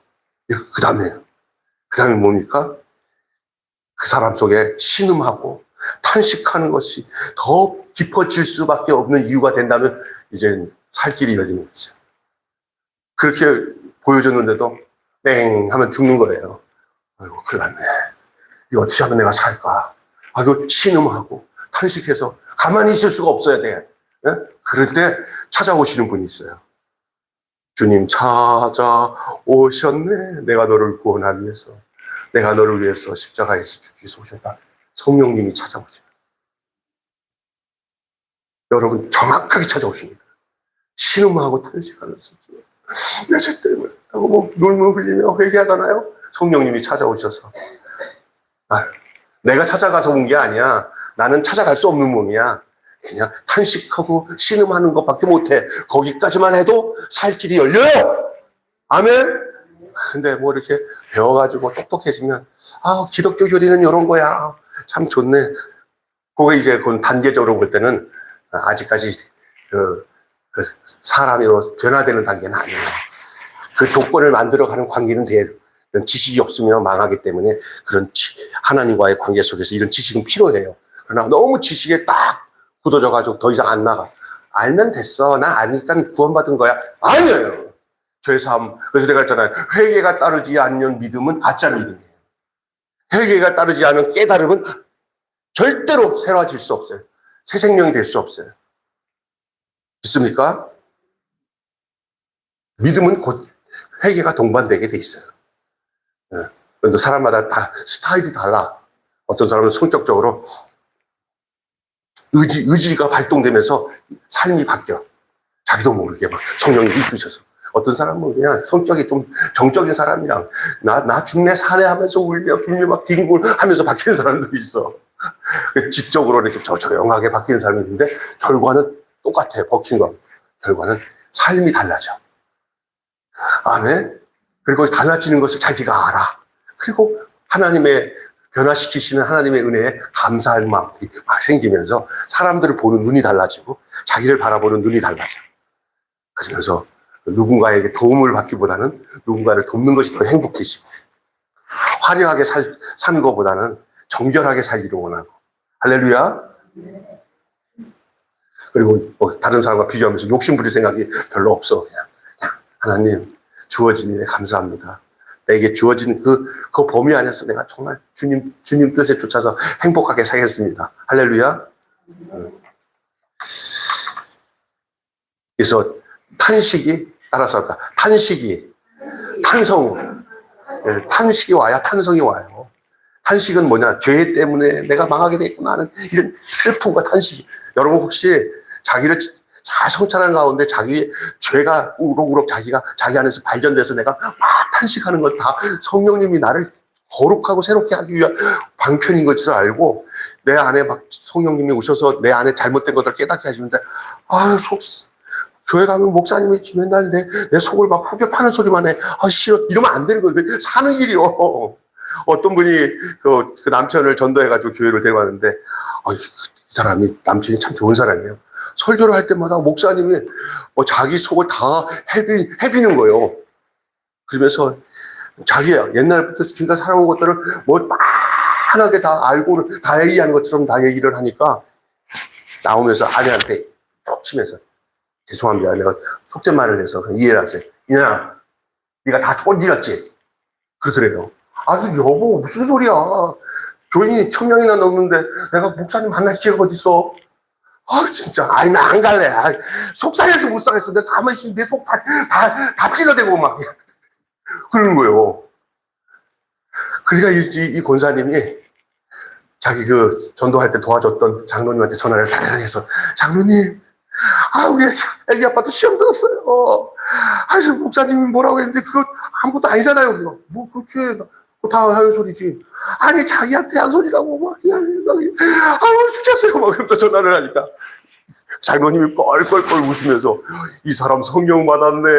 그 다음에 뭡니까? 그 사람 속에 신음하고 탄식하는 것이 더 깊어질 수밖에 없는 이유가 된다면 이제 살 길이 열리는 거죠. 그렇게 보여줬는데도 땡 하면 죽는 거예요. 아이고 큰일 났네. 이거 어떻게 하면 내가 살까? 그 신음하고 탄식해서 가만히 있을 수가 없어야 돼. 네? 그럴 때 찾아오시는 분이 있어요. 주님 찾아오셨네. 내가 너를 구원하기 위해서. 내가 너를 위해서 십자가에서 죽기 위해서 오셨다. 성령님이 찾아오십니다. 여러분 정확하게 찾아오십니다. 신음하고 탄식하면서 내 죄 때문에 하고 눈물 흘리며 회개하잖아요. 성령님이 찾아오셔서 내가 찾아가서 온 게 아니야. 나는 찾아갈 수 없는 몸이야. 그냥 탄식하고 신음하는 것밖에 못해. 거기까지만 해도 살 길이 열려요. 아멘. 근데 뭐 이렇게 배워가지고 똑똑해지면, 기독교 교리는 이런 거야. 참 좋네. 그게 이제 그 단계적으로 볼 때는 아직까지 그 사람이 변화되는 단계는 아니에요. 그 조건을 만들어가는 관계는 돼요. 이런 지식이 없으면 망하기 때문에 그런 하나님과의 관계 속에서 이런 지식은 필요해요. 그러나 너무 지식에 딱 굳어져가지고 더 이상 안 나가. 알면 됐어. 나 아니까 구원받은 거야. 아니에요. 저의 삶. 그래서 내가 했잖아요. 회개가 따르지 않는 믿음은 가짜 믿음이에요. 회개가 따르지 않은 깨달음은 절대로 새로워질 수 없어요. 새 생명이 될 수 없어요. 믿습니까? 믿음은 곧 회개가 동반되게 돼 있어요. 그런데 사람마다 다 스타일이 달라. 어떤 사람은 성격적으로 의지가 발동되면서 삶이 바뀌어. 자기도 모르게 막 성령이 이끄셔서. 어떤 사람은 그냥 성격이 좀 정적인 사람이랑 나 죽네 사네 하면서 울며 불며 막 뒹굴 하면서 바뀌는 사람도 있어. 지적으로 이렇게 조용하게 바뀌는 사람이 있는데 결과는 똑같아요. 버킨 건. 결과는 삶이 달라져. 아멘. 그리고 달라지는 것을 자기가 알아. 그리고 하나님의 변화시키시는 하나님의 은혜에 감사할 마음이 막 생기면서 사람들을 보는 눈이 달라지고 자기를 바라보는 눈이 달라져. 그러면서 누군가에게 도움을 받기보다는 누군가를 돕는 것이 더 행복해지고 화려하게 사는 것보다는 정결하게 살기를 원하고. 할렐루야. 그리고 뭐 다른 사람과 비교하면서 욕심 부릴 생각이 별로 없어. 그냥 하나님 주어진 일에 감사합니다. 내게 주어진 그 범위 안에서 내가 정말 주님 뜻에 쫓아서 행복하게 살겠습니다. 할렐루야. 그래서 탄식이 따라서 탄식이 와야 탄성이 와요. 탄식은 뭐냐? 죄 때문에 내가 망하게 됐구나 하는 이런 슬픔과 탄식. 여러분 혹시 자기를 잘 성찰하는 가운데 자기 죄가 우럭우럭 자기 안에서 발견돼서 내가 막 탄식하는 것 다 성령님이 나를 거룩하고 새롭게 하기 위한 방편인 것을 알고 내 안에 막 성령님이 오셔서 내 안에 잘못된 것들을 깨닫게 하시는데 교회 가면 목사님이 맨날 내 속을 막 후벼 파는 소리만 해. 싫어. 이러면 안 되는 거예요. 사는 길이요. 어떤 분이 그 남편을 전도해가지고 교회를 데려왔는데 이 사람이 남편이 참 좋은 사람이에요. 설교를 할 때마다 목사님이 자기 속을 다 헤비는 거예요. 그러면서 자기야 옛날부터 지금까지 살아온 것들을 빤하게 다 알고 다 얘기하는 것처럼 다 얘기를 하니까 나오면서 아내한테 톡 치면서 죄송합니다. 내가 속된 말을 해서 이해를 하세요. 이년아, 네가 다 꼰질렀지? 그러더래요. 여보 무슨 소리야. 교인이 1000명이나 넘는데 내가 목사님 만날 기회가 어딨어. 진짜. 나 안 갈래. 속상해서 못 살겠어. 내가 가만히 내 속 다 찔러대고 막. 그러는 거예요. 그러니까 이 권사님이 자기 전도할 때 도와줬던 장로님한테 전화를 해서 장로님, 우리 애기 아빠도 시험 들었어요. 목사님이 뭐라고 했는데 그거 아무것도 아니잖아요. 그렇지. 다 하는 소리지. 자기한테 한 소리라고 막 죽겠어요. 막 그러면서 전화를 하니까 장로님이 뻘뻘뻘 웃으면서 이 사람 성령 받았네.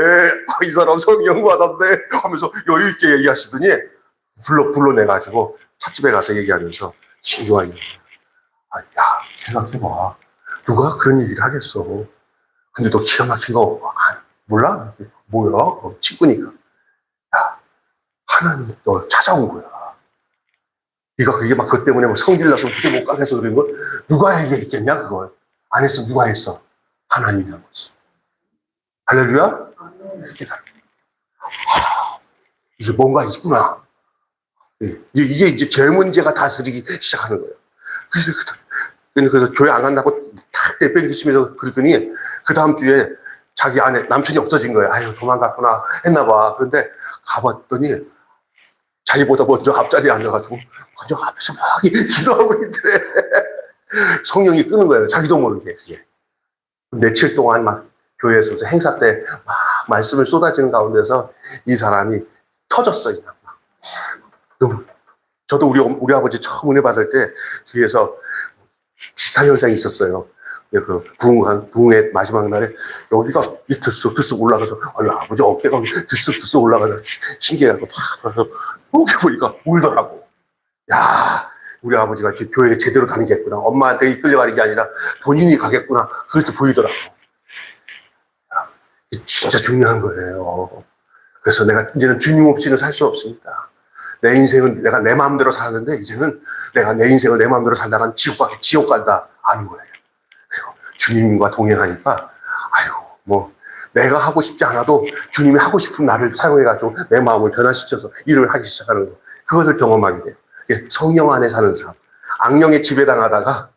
이 사람 성령 받았네. 하면서 여유 있게 얘기하시더니 불러내가지고 찻집에 가서 얘기하면서 신중하게 생각해봐. 누가 그런 얘기를 하겠어. 근데 너 기가 막힌 거 몰라? 뭐야? 친구니까. 하나님 너 찾아온 거야. 네가 그게 막 그것 때문에 성질나서 그때 못 가겠어 그런 거 누가 얘기했겠냐 그걸. 안 했으면 누가 했어? 하나님이 한 거지. 할렐루야? 이게 뭔가 있구나. 이게 이제 죄 문제가 다스리기 시작하는 거예요. 그래서 교회 안 간다고 탁 내팽개치면서 그랬더니 그 다음 주에 자기 아내 남편이 없어진 거예요. 도망갔구나 했나 봐. 그런데 가봤더니 자기보다 먼저 앞자리에 앉아가지고 먼저 앞에서 막 기도하고 있더래. 성령이 끄는 거예요. 자기도 모르게. 그게 며칠 동안 막 교회에서 행사 때 막 말씀을 쏟아지는 가운데서 이 사람이 터졌어요. 저도 우리 아버지 처음 은혜 받을 때 뒤에서 비슷한 현상이 있었어요. 부흥의 마지막 날에 여기가 들쑥들쑥 올라가서, 아유, 아버지 어깨가 들쑥들쑥 올라가서 신기해갖고 팍 그래서 이렇게 보니까 울더라고. 야, 우리 아버지가 이렇게 교회에 제대로 다니겠구나. 엄마한테 이끌려가는 게 아니라 본인이 가겠구나. 그것도 보이더라고. 진짜 중요한 거예요. 그래서 내가 이제는 주님 없이는 살 수 없습니다. 내 인생은 내가 내 마음대로 살았는데 이제는 내가 내 인생을 내 마음대로 살다간 지옥 간다 아는 거예요. 그리고 주님과 동행하니까 아유 뭐 내가 하고 싶지 않아도 주님이 하고 싶은 나를 사용해가지고 내 마음을 변화시켜서 일을 하기 시작하는 거. 그것을 경험하게 돼요. 성령 안에 사는 삶. 악령에 지배당하다가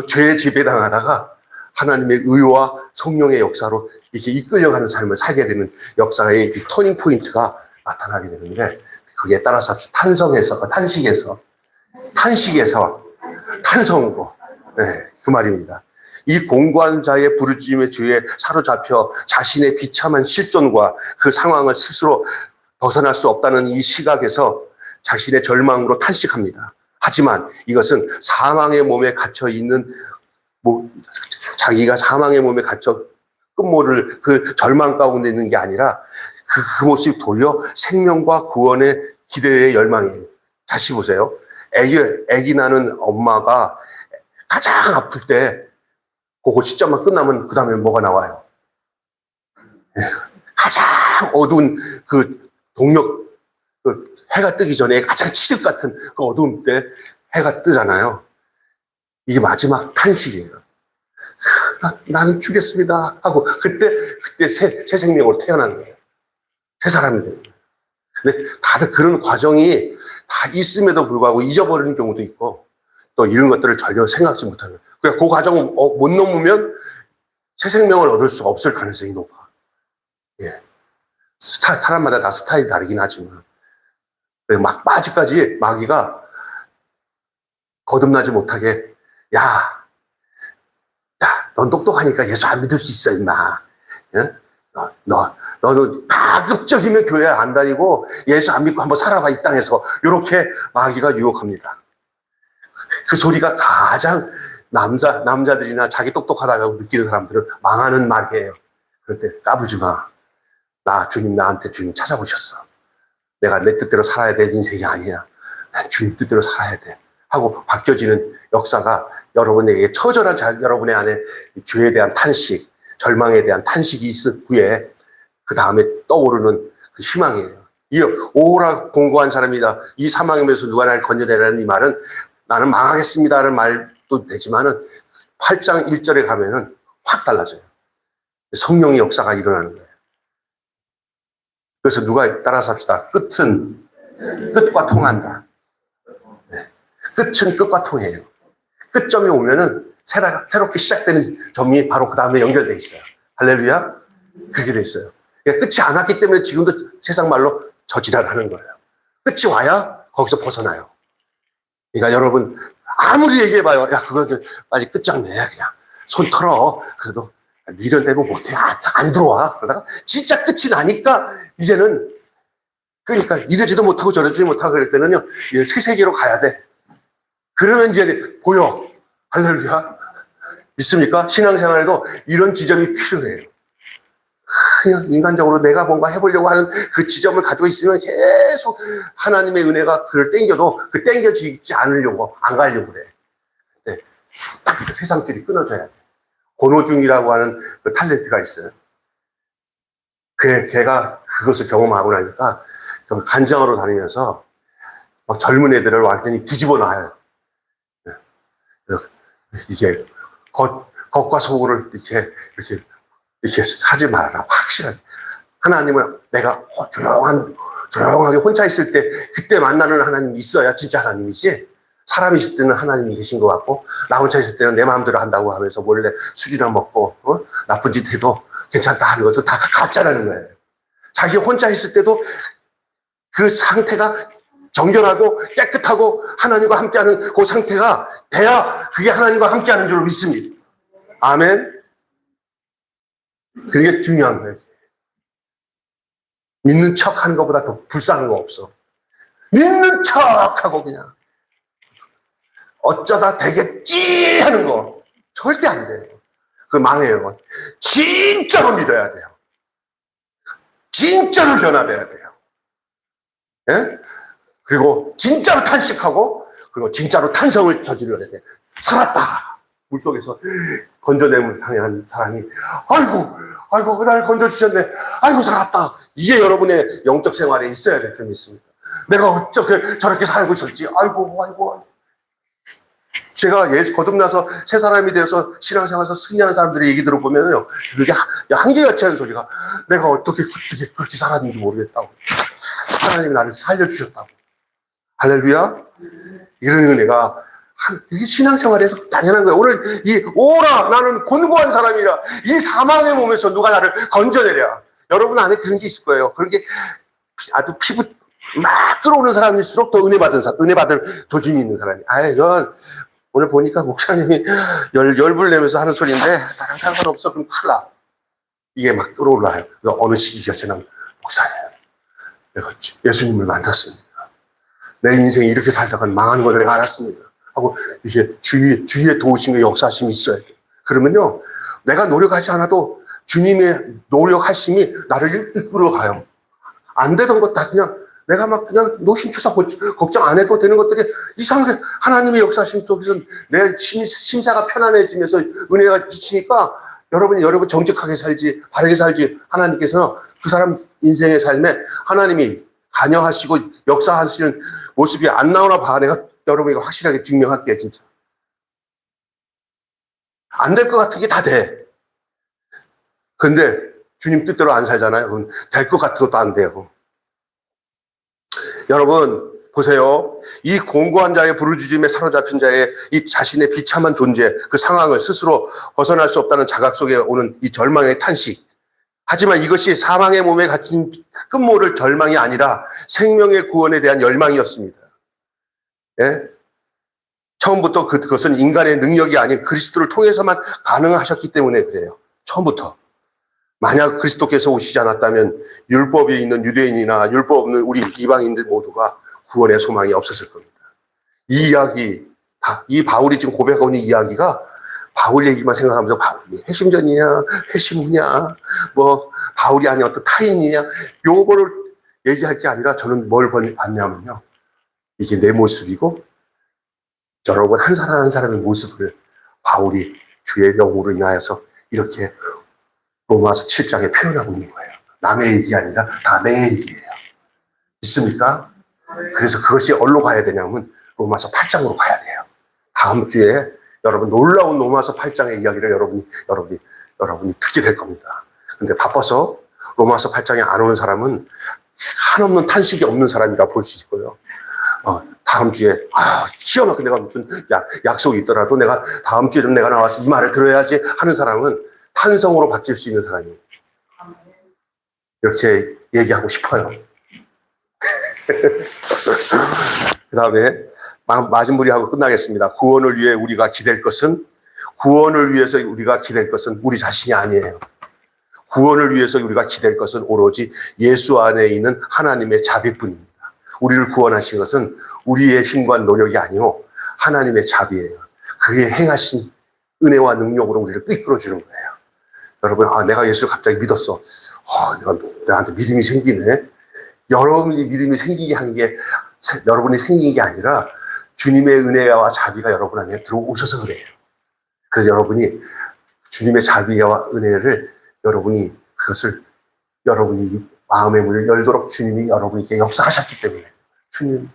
죄에 지배당하다가 하나님의 의와 성령의 역사로 이렇게 이끌려가는 삶을 살게 되는 역사의 터닝 포인트가 나타나게 되는데 그게 따라서 탄식에서 탄성으로 그 말입니다. 이 공고한 자의 부르짖음의 죄에 사로잡혀 자신의 비참한 실존과 그 상황을 스스로 벗어날 수 없다는 이 시각에서 자신의 절망으로 탄식합니다. 하지만 이것은 사망의 몸에 갇혀 있는 자기가 사망의 몸에 갇혀 끝모를 그 절망 가운데 있는 게 아니라 그 모습이 돌려 생명과 구원의 기대의 열망이에요. 다시 보세요. 애기 낳는 엄마가 가장 아플 때 그거 시점만 끝나면 그 다음에 뭐가 나와요? 가장 어두운 그 동력, 그 해가 뜨기 전에 가장 칠흑 같은 그 어두운 때 해가 뜨잖아요. 이게 마지막 탄식이에요. 나는 죽겠습니다 하고 그때 새 생명으로 태어나는 거예요. 새 사람이 되는 거예요. 근데 다들 그런 과정이 다 있음에도 불구하고 잊어버리는 경우도 있고 또 이런 것들을 전혀 생각지 못하는 거예요. 그러니까 그 과정을 못 넘으면 새 생명을 얻을 수 없을 가능성이 높아. 예. 사람마다 다 스타일이 다르긴 하지만 아직까지 마귀가 거듭나지 못하게 넌 똑똑하니까 예수 안 믿을 수 있어, 임마. 예? 너는 가급적이면 교회 안 다니고 예수 안 믿고 한번 살아봐, 이 땅에서. 이렇게 마귀가 유혹합니다. 그 소리가 가장 남자들이나 자기 똑똑하다고 느끼는 사람들은 망하는 말이에요. 그럴 때 까불지 마. 나한테 주님 찾아보셨어. 내가 내 뜻대로 살아야 될 인생이 아니야. 난 주님 뜻대로 살아야 돼. 하고 바뀌어지는 역사가 여러분에게 처절한 여러분의 안에 죄에 대한 탄식, 절망에 대한 탄식이 있을 후에 그 다음에 떠오르는 그 희망이에요. 이 오라 공고한 사람이다. 이 사망에서 누가 나를 건져내라는 이 말은 나는 망하겠습니다라는 말도 되지만은 8장 1절에 가면은 확 달라져요. 성령의 역사가 일어나는 거예요. 그래서 누가 따라서 합시다. 끝은 끝과 통한다. 끝은 끝과 통해요. 끝점이 오면은 새롭게 시작되는 점이 바로 그 다음에 연결돼 있어요. 할렐루야. 그렇게 돼 있어요. 끝이 안 왔기 때문에 지금도 세상 말로 저지랄 하는 거예요. 끝이 와야 거기서 벗어나요. 그러니까 여러분 아무리 얘기해봐요. 그거 빨리 끝장내. 그냥 손 털어. 그래도 미련되고 못해. 안 들어와. 그러다가 진짜 끝이 나니까 이제는 그러니까 이러지도 못하고 저러지도 못하고 그럴 때는요. 새 세계로 가야 돼. 그러면 이제 보여. 할렐루야. 믿습니까? 신앙생활에도 이런 지점이 필요해요. 그냥 인간적으로 내가 뭔가 해보려고 하는 그 지점을 가지고 있으면 계속 하나님의 은혜가 그를 땡겨도 그 땡겨지지 않으려고 안 가려고 그래. 네. 딱 세상줄이 끊어져야 돼. 권호중이라고 하는 그 탤런트가 있어요. 걔가 그것을 경험하고 나니까 간장으로 다니면서 막 젊은 애들을 완전히 뒤집어 놔요. 이게 겉과 속을 이렇게 사지 말아라. 확실하게. 하나님은 내가 조용하게 혼자 있을 때 그때 만나는 하나님이 있어야 진짜 하나님이지. 사람이 있을 때는 하나님이 계신 것 같고 나 혼자 있을 때는 내 마음대로 한다고 하면서 몰래 술이나 먹고 나쁜 짓 해도 괜찮다 하는 것은 다 가짜라는 거예요. 자기 혼자 있을 때도 그 상태가 정결하고 깨끗하고 하나님과 함께하는 그 상태가 돼야 그게 하나님과 함께하는 줄로 믿습니다. 아멘. 그게 중요한 거예요. 믿는 척 하는 것보다 더 불쌍한 거 없어. 믿는 척 하고 그냥 어쩌다 되겠지 하는 거 절대 안 돼요. 그 망해요. 진짜로 믿어야 돼요. 진짜로 변화돼야 돼요. 예? 그리고 진짜로 탄식하고, 그리고 진짜로 탄성을 저지르야 돼요. 살았다. 물속에서 건져냄을 향한 사랑이, 아이고, 나를 건져주셨네. 아이고, 살았다. 이게 여러분의 영적 생활에 있어야 될 줄 믿습니다. 내가 어떻게 저렇게 살고 있었지? 아이고. 제가 거듭나서 새 사람이 되어서 신앙생활에서 승리하는 사람들의 얘기 들어보면요, 그게 한결같이 하는 소리가, 내가 어떻게 그렇게 살았는지 모르겠다고. 하나님이 나를 살려주셨다고. 할렐루야. 이런 은혜가 이게 신앙생활에서 당연한 거예요. 오늘 오라 나는 곤고한 사람이라, 이 사망의 몸에서 누가 나를 건져내랴. 여러분 안에 그런 게 있을 거예요. 그런 게 아주 피부 막 끌어오는 사람일수록 더 은혜 받을 조짐이 있는 사람이. 전 오늘 보니까 목사님이 열불 내면서 하는 소리인데 나랑 상관없어. 그럼 큰일 나. 이게 막 끌어올라요. 어느 시기가 지나면, 목사님, 내가 예수님을 만났습니다. 내 인생이 이렇게 살다간 망하는 걸 내가 알았습니다. 하고 이게 주위에 도우심과 역사하심이 있어야 돼. 그러면요, 내가 노력하지 않아도 주님의 노력하심이 나를 이끌어가요. 안 되던 것 다 내가 막 그냥 노심초사 걱정 안 해도 되는 것들이 이상하게 하나님의 역사하심 속에서 내 심사가 편안해지면서 은혜가 비치니까 여러분 정직하게 살지, 바르게 살지, 하나님께서 그 사람 인생의 삶에 하나님이 관여하시고 역사하시는 모습이 안 나오나 봐. 내가 여러분에게 확실하게 증명할게요, 진짜. 안 될 것 같은 게 다 돼. 근데 주님 뜻대로 안 살잖아요. 그럼 될 것 같은 것도 안 돼요. 여러분 보세요. 이 공고한 자의 부르짖음에 사로잡힌 자의 이 자신의 비참한 존재, 그 상황을 스스로 벗어날 수 없다는 자각 속에 오는 이 절망의 탄식. 하지만 이것이 사망의 몸에 갇힌 끝모를 절망이 아니라 생명의 구원에 대한 열망이었습니다. 예? 처음부터 그것은 인간의 능력이 아닌 그리스도를 통해서만 가능하셨기 때문에 그래요. 처음부터. 만약 그리스도께서 오시지 않았다면 율법이 있는 유대인이나 율법 없는 우리 이방인들 모두가 구원의 소망이 없었을 겁니다. 이 이야기, 이 바울이 지금 고백하고 있는 이야기가 바울 얘기만 생각하면서 바울이 회심전이냐, 회심후냐, 바울이 아닌 어떤 타인이냐, 요거를 얘기할 게 아니라 저는 뭘 봤냐면요. 이게 내 모습이고, 여러분 한 사람 한 사람의 모습을 바울이 주의 영으로 인하여서 이렇게 로마서 7장에 표현하고 있는 거예요. 남의 얘기 아니라 다 내 얘기예요. 있습니까? 그래서 그것이 어디로 가야 되냐면 로마서 8장으로 가야 돼요. 다음 주에 여러분 놀라운 로마서 8장의 이야기를 여러분이 듣게 될 겁니다. 근데 바빠서 로마서 8장에 안 오는 사람은 한없는 탄식이 없는 사람이라 볼 수 있고요. 다음 주에 기가 막히게 내가 무슨 약속이 있더라도 내가 다음 주에 좀 내가 나와서 이 말을 들어야지 하는 사람은 탄성으로 바뀔 수 있는 사람이에요. 이렇게 얘기하고 싶어요. 그 다음에 마지막으로 끝나겠습니다. 구원을 위해서 우리가 기댈 것은 우리 자신이 아니에요. 구원을 위해서 우리가 기댈 것은 오로지 예수 안에 있는 하나님의 자비뿐입니다. 우리를 구원하신 것은 우리의 힘과 노력이 아니요 하나님의 자비예요. 그의 행하신 은혜와 능력으로 우리를 이끌어주는 거예요. 여러분, 내가 예수를 갑자기 믿었어. 나한테 믿음이 생기네. 여러분이 믿음이 생기게 한 게 여러분이 생긴 게 아니라 주님의 은혜와 자비가 여러분 안에 들어오셔서 그래요. 그래서 여러분이 주님의 자비와 은혜를 여러분이 마음의 문을 열도록 주님이 여러분에게 역사하셨기 때문에 주님,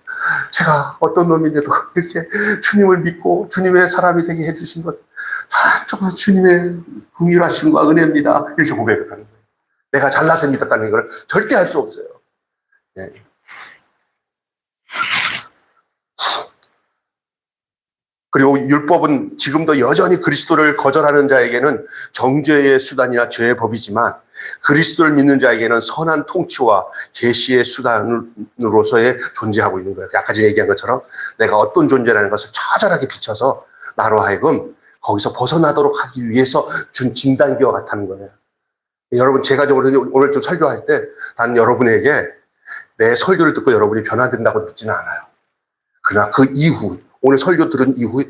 제가 어떤 놈인데도 이렇게 주님을 믿고 주님의 사람이 되게 해주신 것 정말 주님의 긍휼하심과 은혜입니다. 이렇게 고백을 하는 거예요. 내가 잘나서 믿었다는 걸 절대 할 수 없어요. 네. 그리고 율법은 지금도 여전히 그리스도를 거절하는 자에게는 정죄의 수단이나 죄의 법이지만 그리스도를 믿는 자에게는 선한 통치와 계시의 수단으로서의 존재하고 있는 거예요. 아까 전에 얘기한 것처럼 내가 어떤 존재라는 것을 처절하게 비춰서 나로 하여금 거기서 벗어나도록 하기 위해서 준 진단기와 같다는 거예요. 여러분, 제가 오늘 좀 설교할 때 단 여러분에게 내 설교를 듣고 여러분이 변화된다고 믿지는 않아요. 그러나 그 이후, 오늘 설교 들은 이후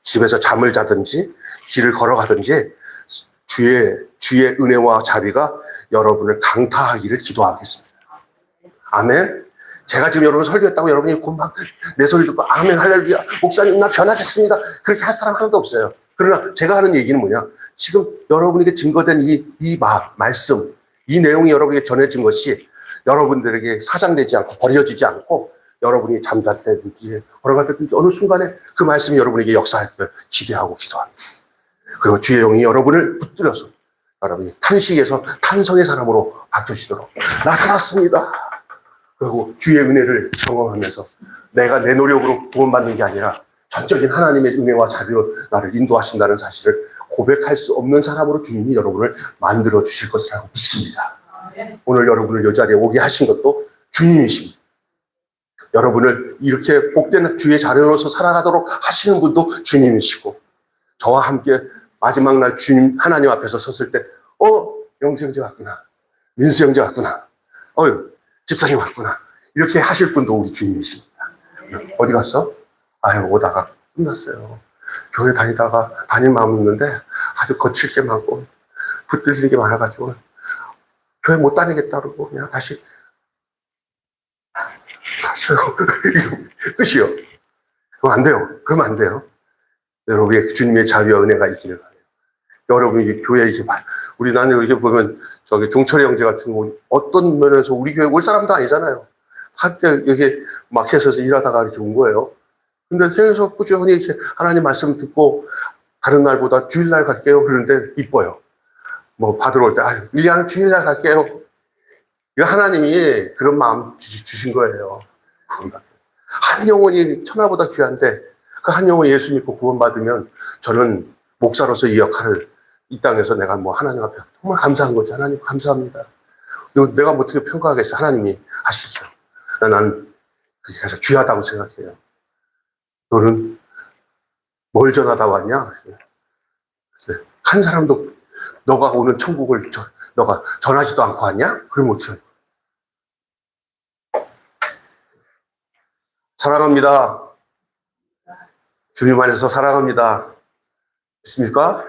집에서 잠을 자든지 길을 걸어가든지 주의 은혜와 자비가 여러분을 강타하기를 기도하겠습니다. 아멘. 제가 지금 여러분 설교했다고 여러분이 막 내 소리 듣고 아멘 할렐루야 목사님 나 변화됐습니다. 그렇게 할 사람 하나도 없어요. 그러나 제가 하는 얘기는 뭐냐? 지금 여러분에게 증거된 이 말씀, 이 내용이 여러분에게 전해진 것이 여러분들에게 사장되지 않고 버려지지 않고 여러분이 잠자든지 걸어가든지 어느 순간에 그 말씀이 여러분에게 역사할 걸 기대하고 기도합니다. 그리고 주의 영이 여러분을 붙들어서 여러분이 탄식에서 탄성의 사람으로 바꾸시도록 나 살았습니다. 그리고 주의 은혜를 경험하면서 내가 내 노력으로 구원받는 게 아니라 전적인 하나님의 은혜와 자비로 나를 인도하신다는 사실을 고백할 수 없는 사람으로 주님이 여러분을 만들어 주실 것이라고 믿습니다. 오늘 여러분을 이 자리에 오게 하신 것도 주님이십니다. 여러분을 이렇게 복된 주의 자녀로서 살아가도록 하시는 분도 주님이시고 저와 함께 마지막 날 주님 하나님 앞에서 섰을 때 영수 형제 왔구나. 민수 형제 왔구나. 집사님 왔구나. 이렇게 하실 분도 우리 주님이십니다. 어디 갔어? 오다가 끝났어요. 교회 다니다가 다닐 마음 없는데 아주 거칠 게 많고 붙들리는 게 많아가지고 교회 못 다니겠다 그러고 그냥 다시 끝이요. 그러면 안 돼요. 그러면 안 돼요. 여러분의 주님의 자비와 은혜가 있기를 바라요. 여러분이 교회에 나는 이렇게 보면 종철이 형제 같은 거 어떤 면에서 우리 교회 올 사람도 아니잖아요. 학교 이렇게 막 해서 일하다가 이렇게 온 거예요. 근데 계속 꾸준히 이렇게 하나님 말씀 듣고 다른 날보다 주일날 갈게요. 그러는데 이뻐요. 받으러 올 때 1년 주일날 갈게요. 이거 하나님이 그런 마음 주신 거예요. 한 영혼이 천하보다 귀한데 그 한 영혼이 예수 믿고 구원받으면 저는 목사로서 이 역할을 이 땅에서 내가 하나님 앞에 정말 감사한 거지. 하나님 감사합니다. 내가 어떻게 평가하겠어. 하나님이 하시죠. 나는 그게 가장 귀하다고 생각해요. 너는 뭘 전하다 왔냐? 한 사람도 너가 오는 천국을 너가 전하지도 않고 왔냐? 그러면 어떻게 해? 사랑합니다. 주님 안에서 사랑합니다. 있습니까?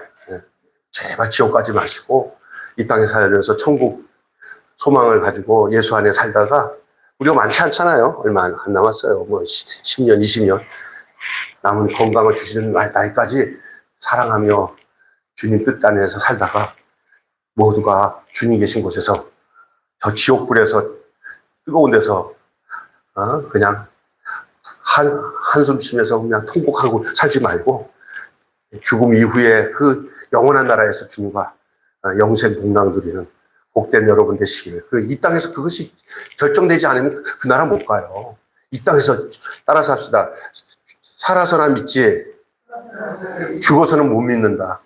제발 지옥 가지 마시고 이 땅에 살면서 천국 소망을 가지고 예수 안에 살다가 우리가 많지 않잖아요. 얼마 안 남았어요. 10년, 20년. 남은 건강을 주시는 날까지 사랑하며 주님 뜻 안에서 살다가 모두가 주님 계신 곳에서 저 지옥불에서 뜨거운 데서 그냥 한숨 쉬면서 그냥 통곡하고 살지 말고 죽음 이후에 그 영원한 나라에서 주님과 영생 동랑 누리는 복된 여러분 되시기를. 이 땅에서 그것이 결정되지 않으면 그 나라 못 가요. 이 땅에서 따라서 합시다. 살아서나 믿지 죽어서는 못 믿는다.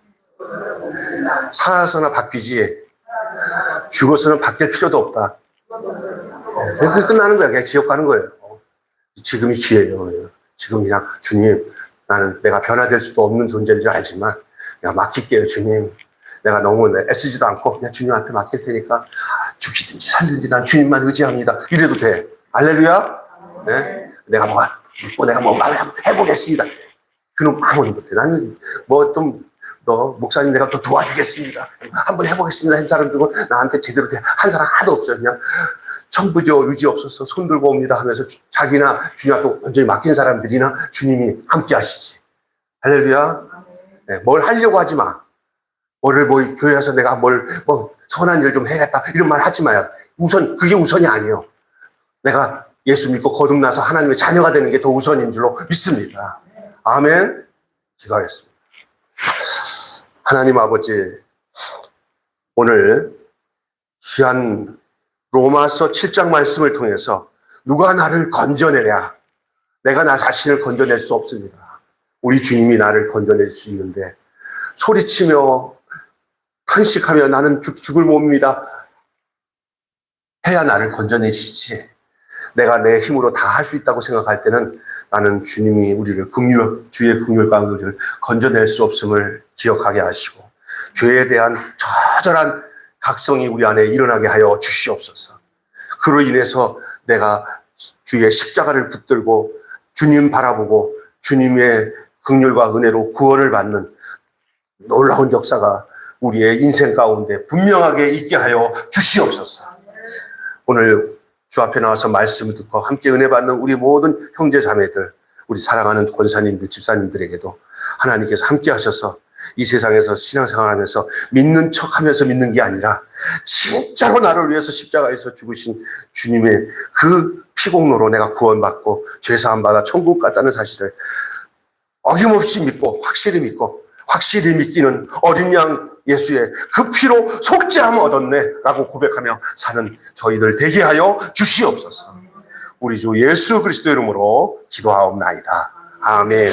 살아서나 바뀌지 죽어서는 바뀔 필요도 없다. 그렇게 끝나는 거야. 그냥 지옥 가는 거예요. 지금이 기회예요. 지금 그냥 주님 나는 내가 변화될 수도 없는 존재인 줄 알지만 그냥 맡길게요. 주님 내가 너무 애쓰지도 않고 그냥 주님한테 맡길 테니까 죽이든지 살든지 난 주님만 의지합니다. 이래도 돼. 할렐루야. 네? 내가 믿고 내가 해보겠습니다. 그놈 아무도 못해. 나는 목사님 내가 또 도와주겠습니다. 한번 해보겠습니다. 한 사람 들고 나한테 제대로 한 사람 하나도 없어요. 그냥 천부죠 의지 없어서 손 들고 옵니다 하면서 자기나 주님한테 완전히 맡긴 사람들이나 주님이 함께 하시지. 할렐루야. 네, 뭘 하려고 하지 마. 교회에서 내가 선한 일 좀 해야겠다 이런 말 하지 마요. 그게 우선이 아니에요. 내가 예수 믿고 거듭나서 하나님의 자녀가 되는 게 더 우선인 줄로 믿습니다. 아멘. 기도하겠습니다. 하나님 아버지, 오늘 귀한 로마서 7장 말씀을 통해서 누가 나를 건져내랴? 내가 나 자신을 건져낼 수 없습니다. 우리 주님이 나를 건져낼 수 있는데 소리치며 탄식하며 나는 죽을 몸입니다 해야 나를 건져내시지. 내가 내 힘으로 다 할 수 있다고 생각할 때는 나는 주님이 우리를 주의 긍휼과 은혜를 건져낼 수 없음을 기억하게 하시고 죄에 대한 처절한 각성이 우리 안에 일어나게 하여 주시옵소서. 그로 인해서 내가 주의 십자가를 붙들고 주님 바라보고 주님의 긍휼과 은혜로 구원을 받는 놀라운 역사가 우리의 인생 가운데 분명하게 있게 하여 주시옵소서. 오늘 주 앞에 나와서 말씀을 듣고 함께 은혜 받는 우리 모든 형제 자매들, 우리 사랑하는 권사님들, 집사님들에게도 하나님께서 함께 하셔서 이 세상에서 신앙생활하면서 믿는 척하면서 믿는 게 아니라 진짜로 나를 위해서 십자가에서 죽으신 주님의 그 피공로로 내가 구원받고 죄사함 받아 천국 갔다는 사실을 어김없이 믿고 확실히 믿기는 어린 양 예수의 그 피로 속죄함 얻었네 라고 고백하며 사는 저희들 되게 하여 주시옵소서. 우리 주 예수 그리스도 이름으로 기도하옵나이다. 아멘.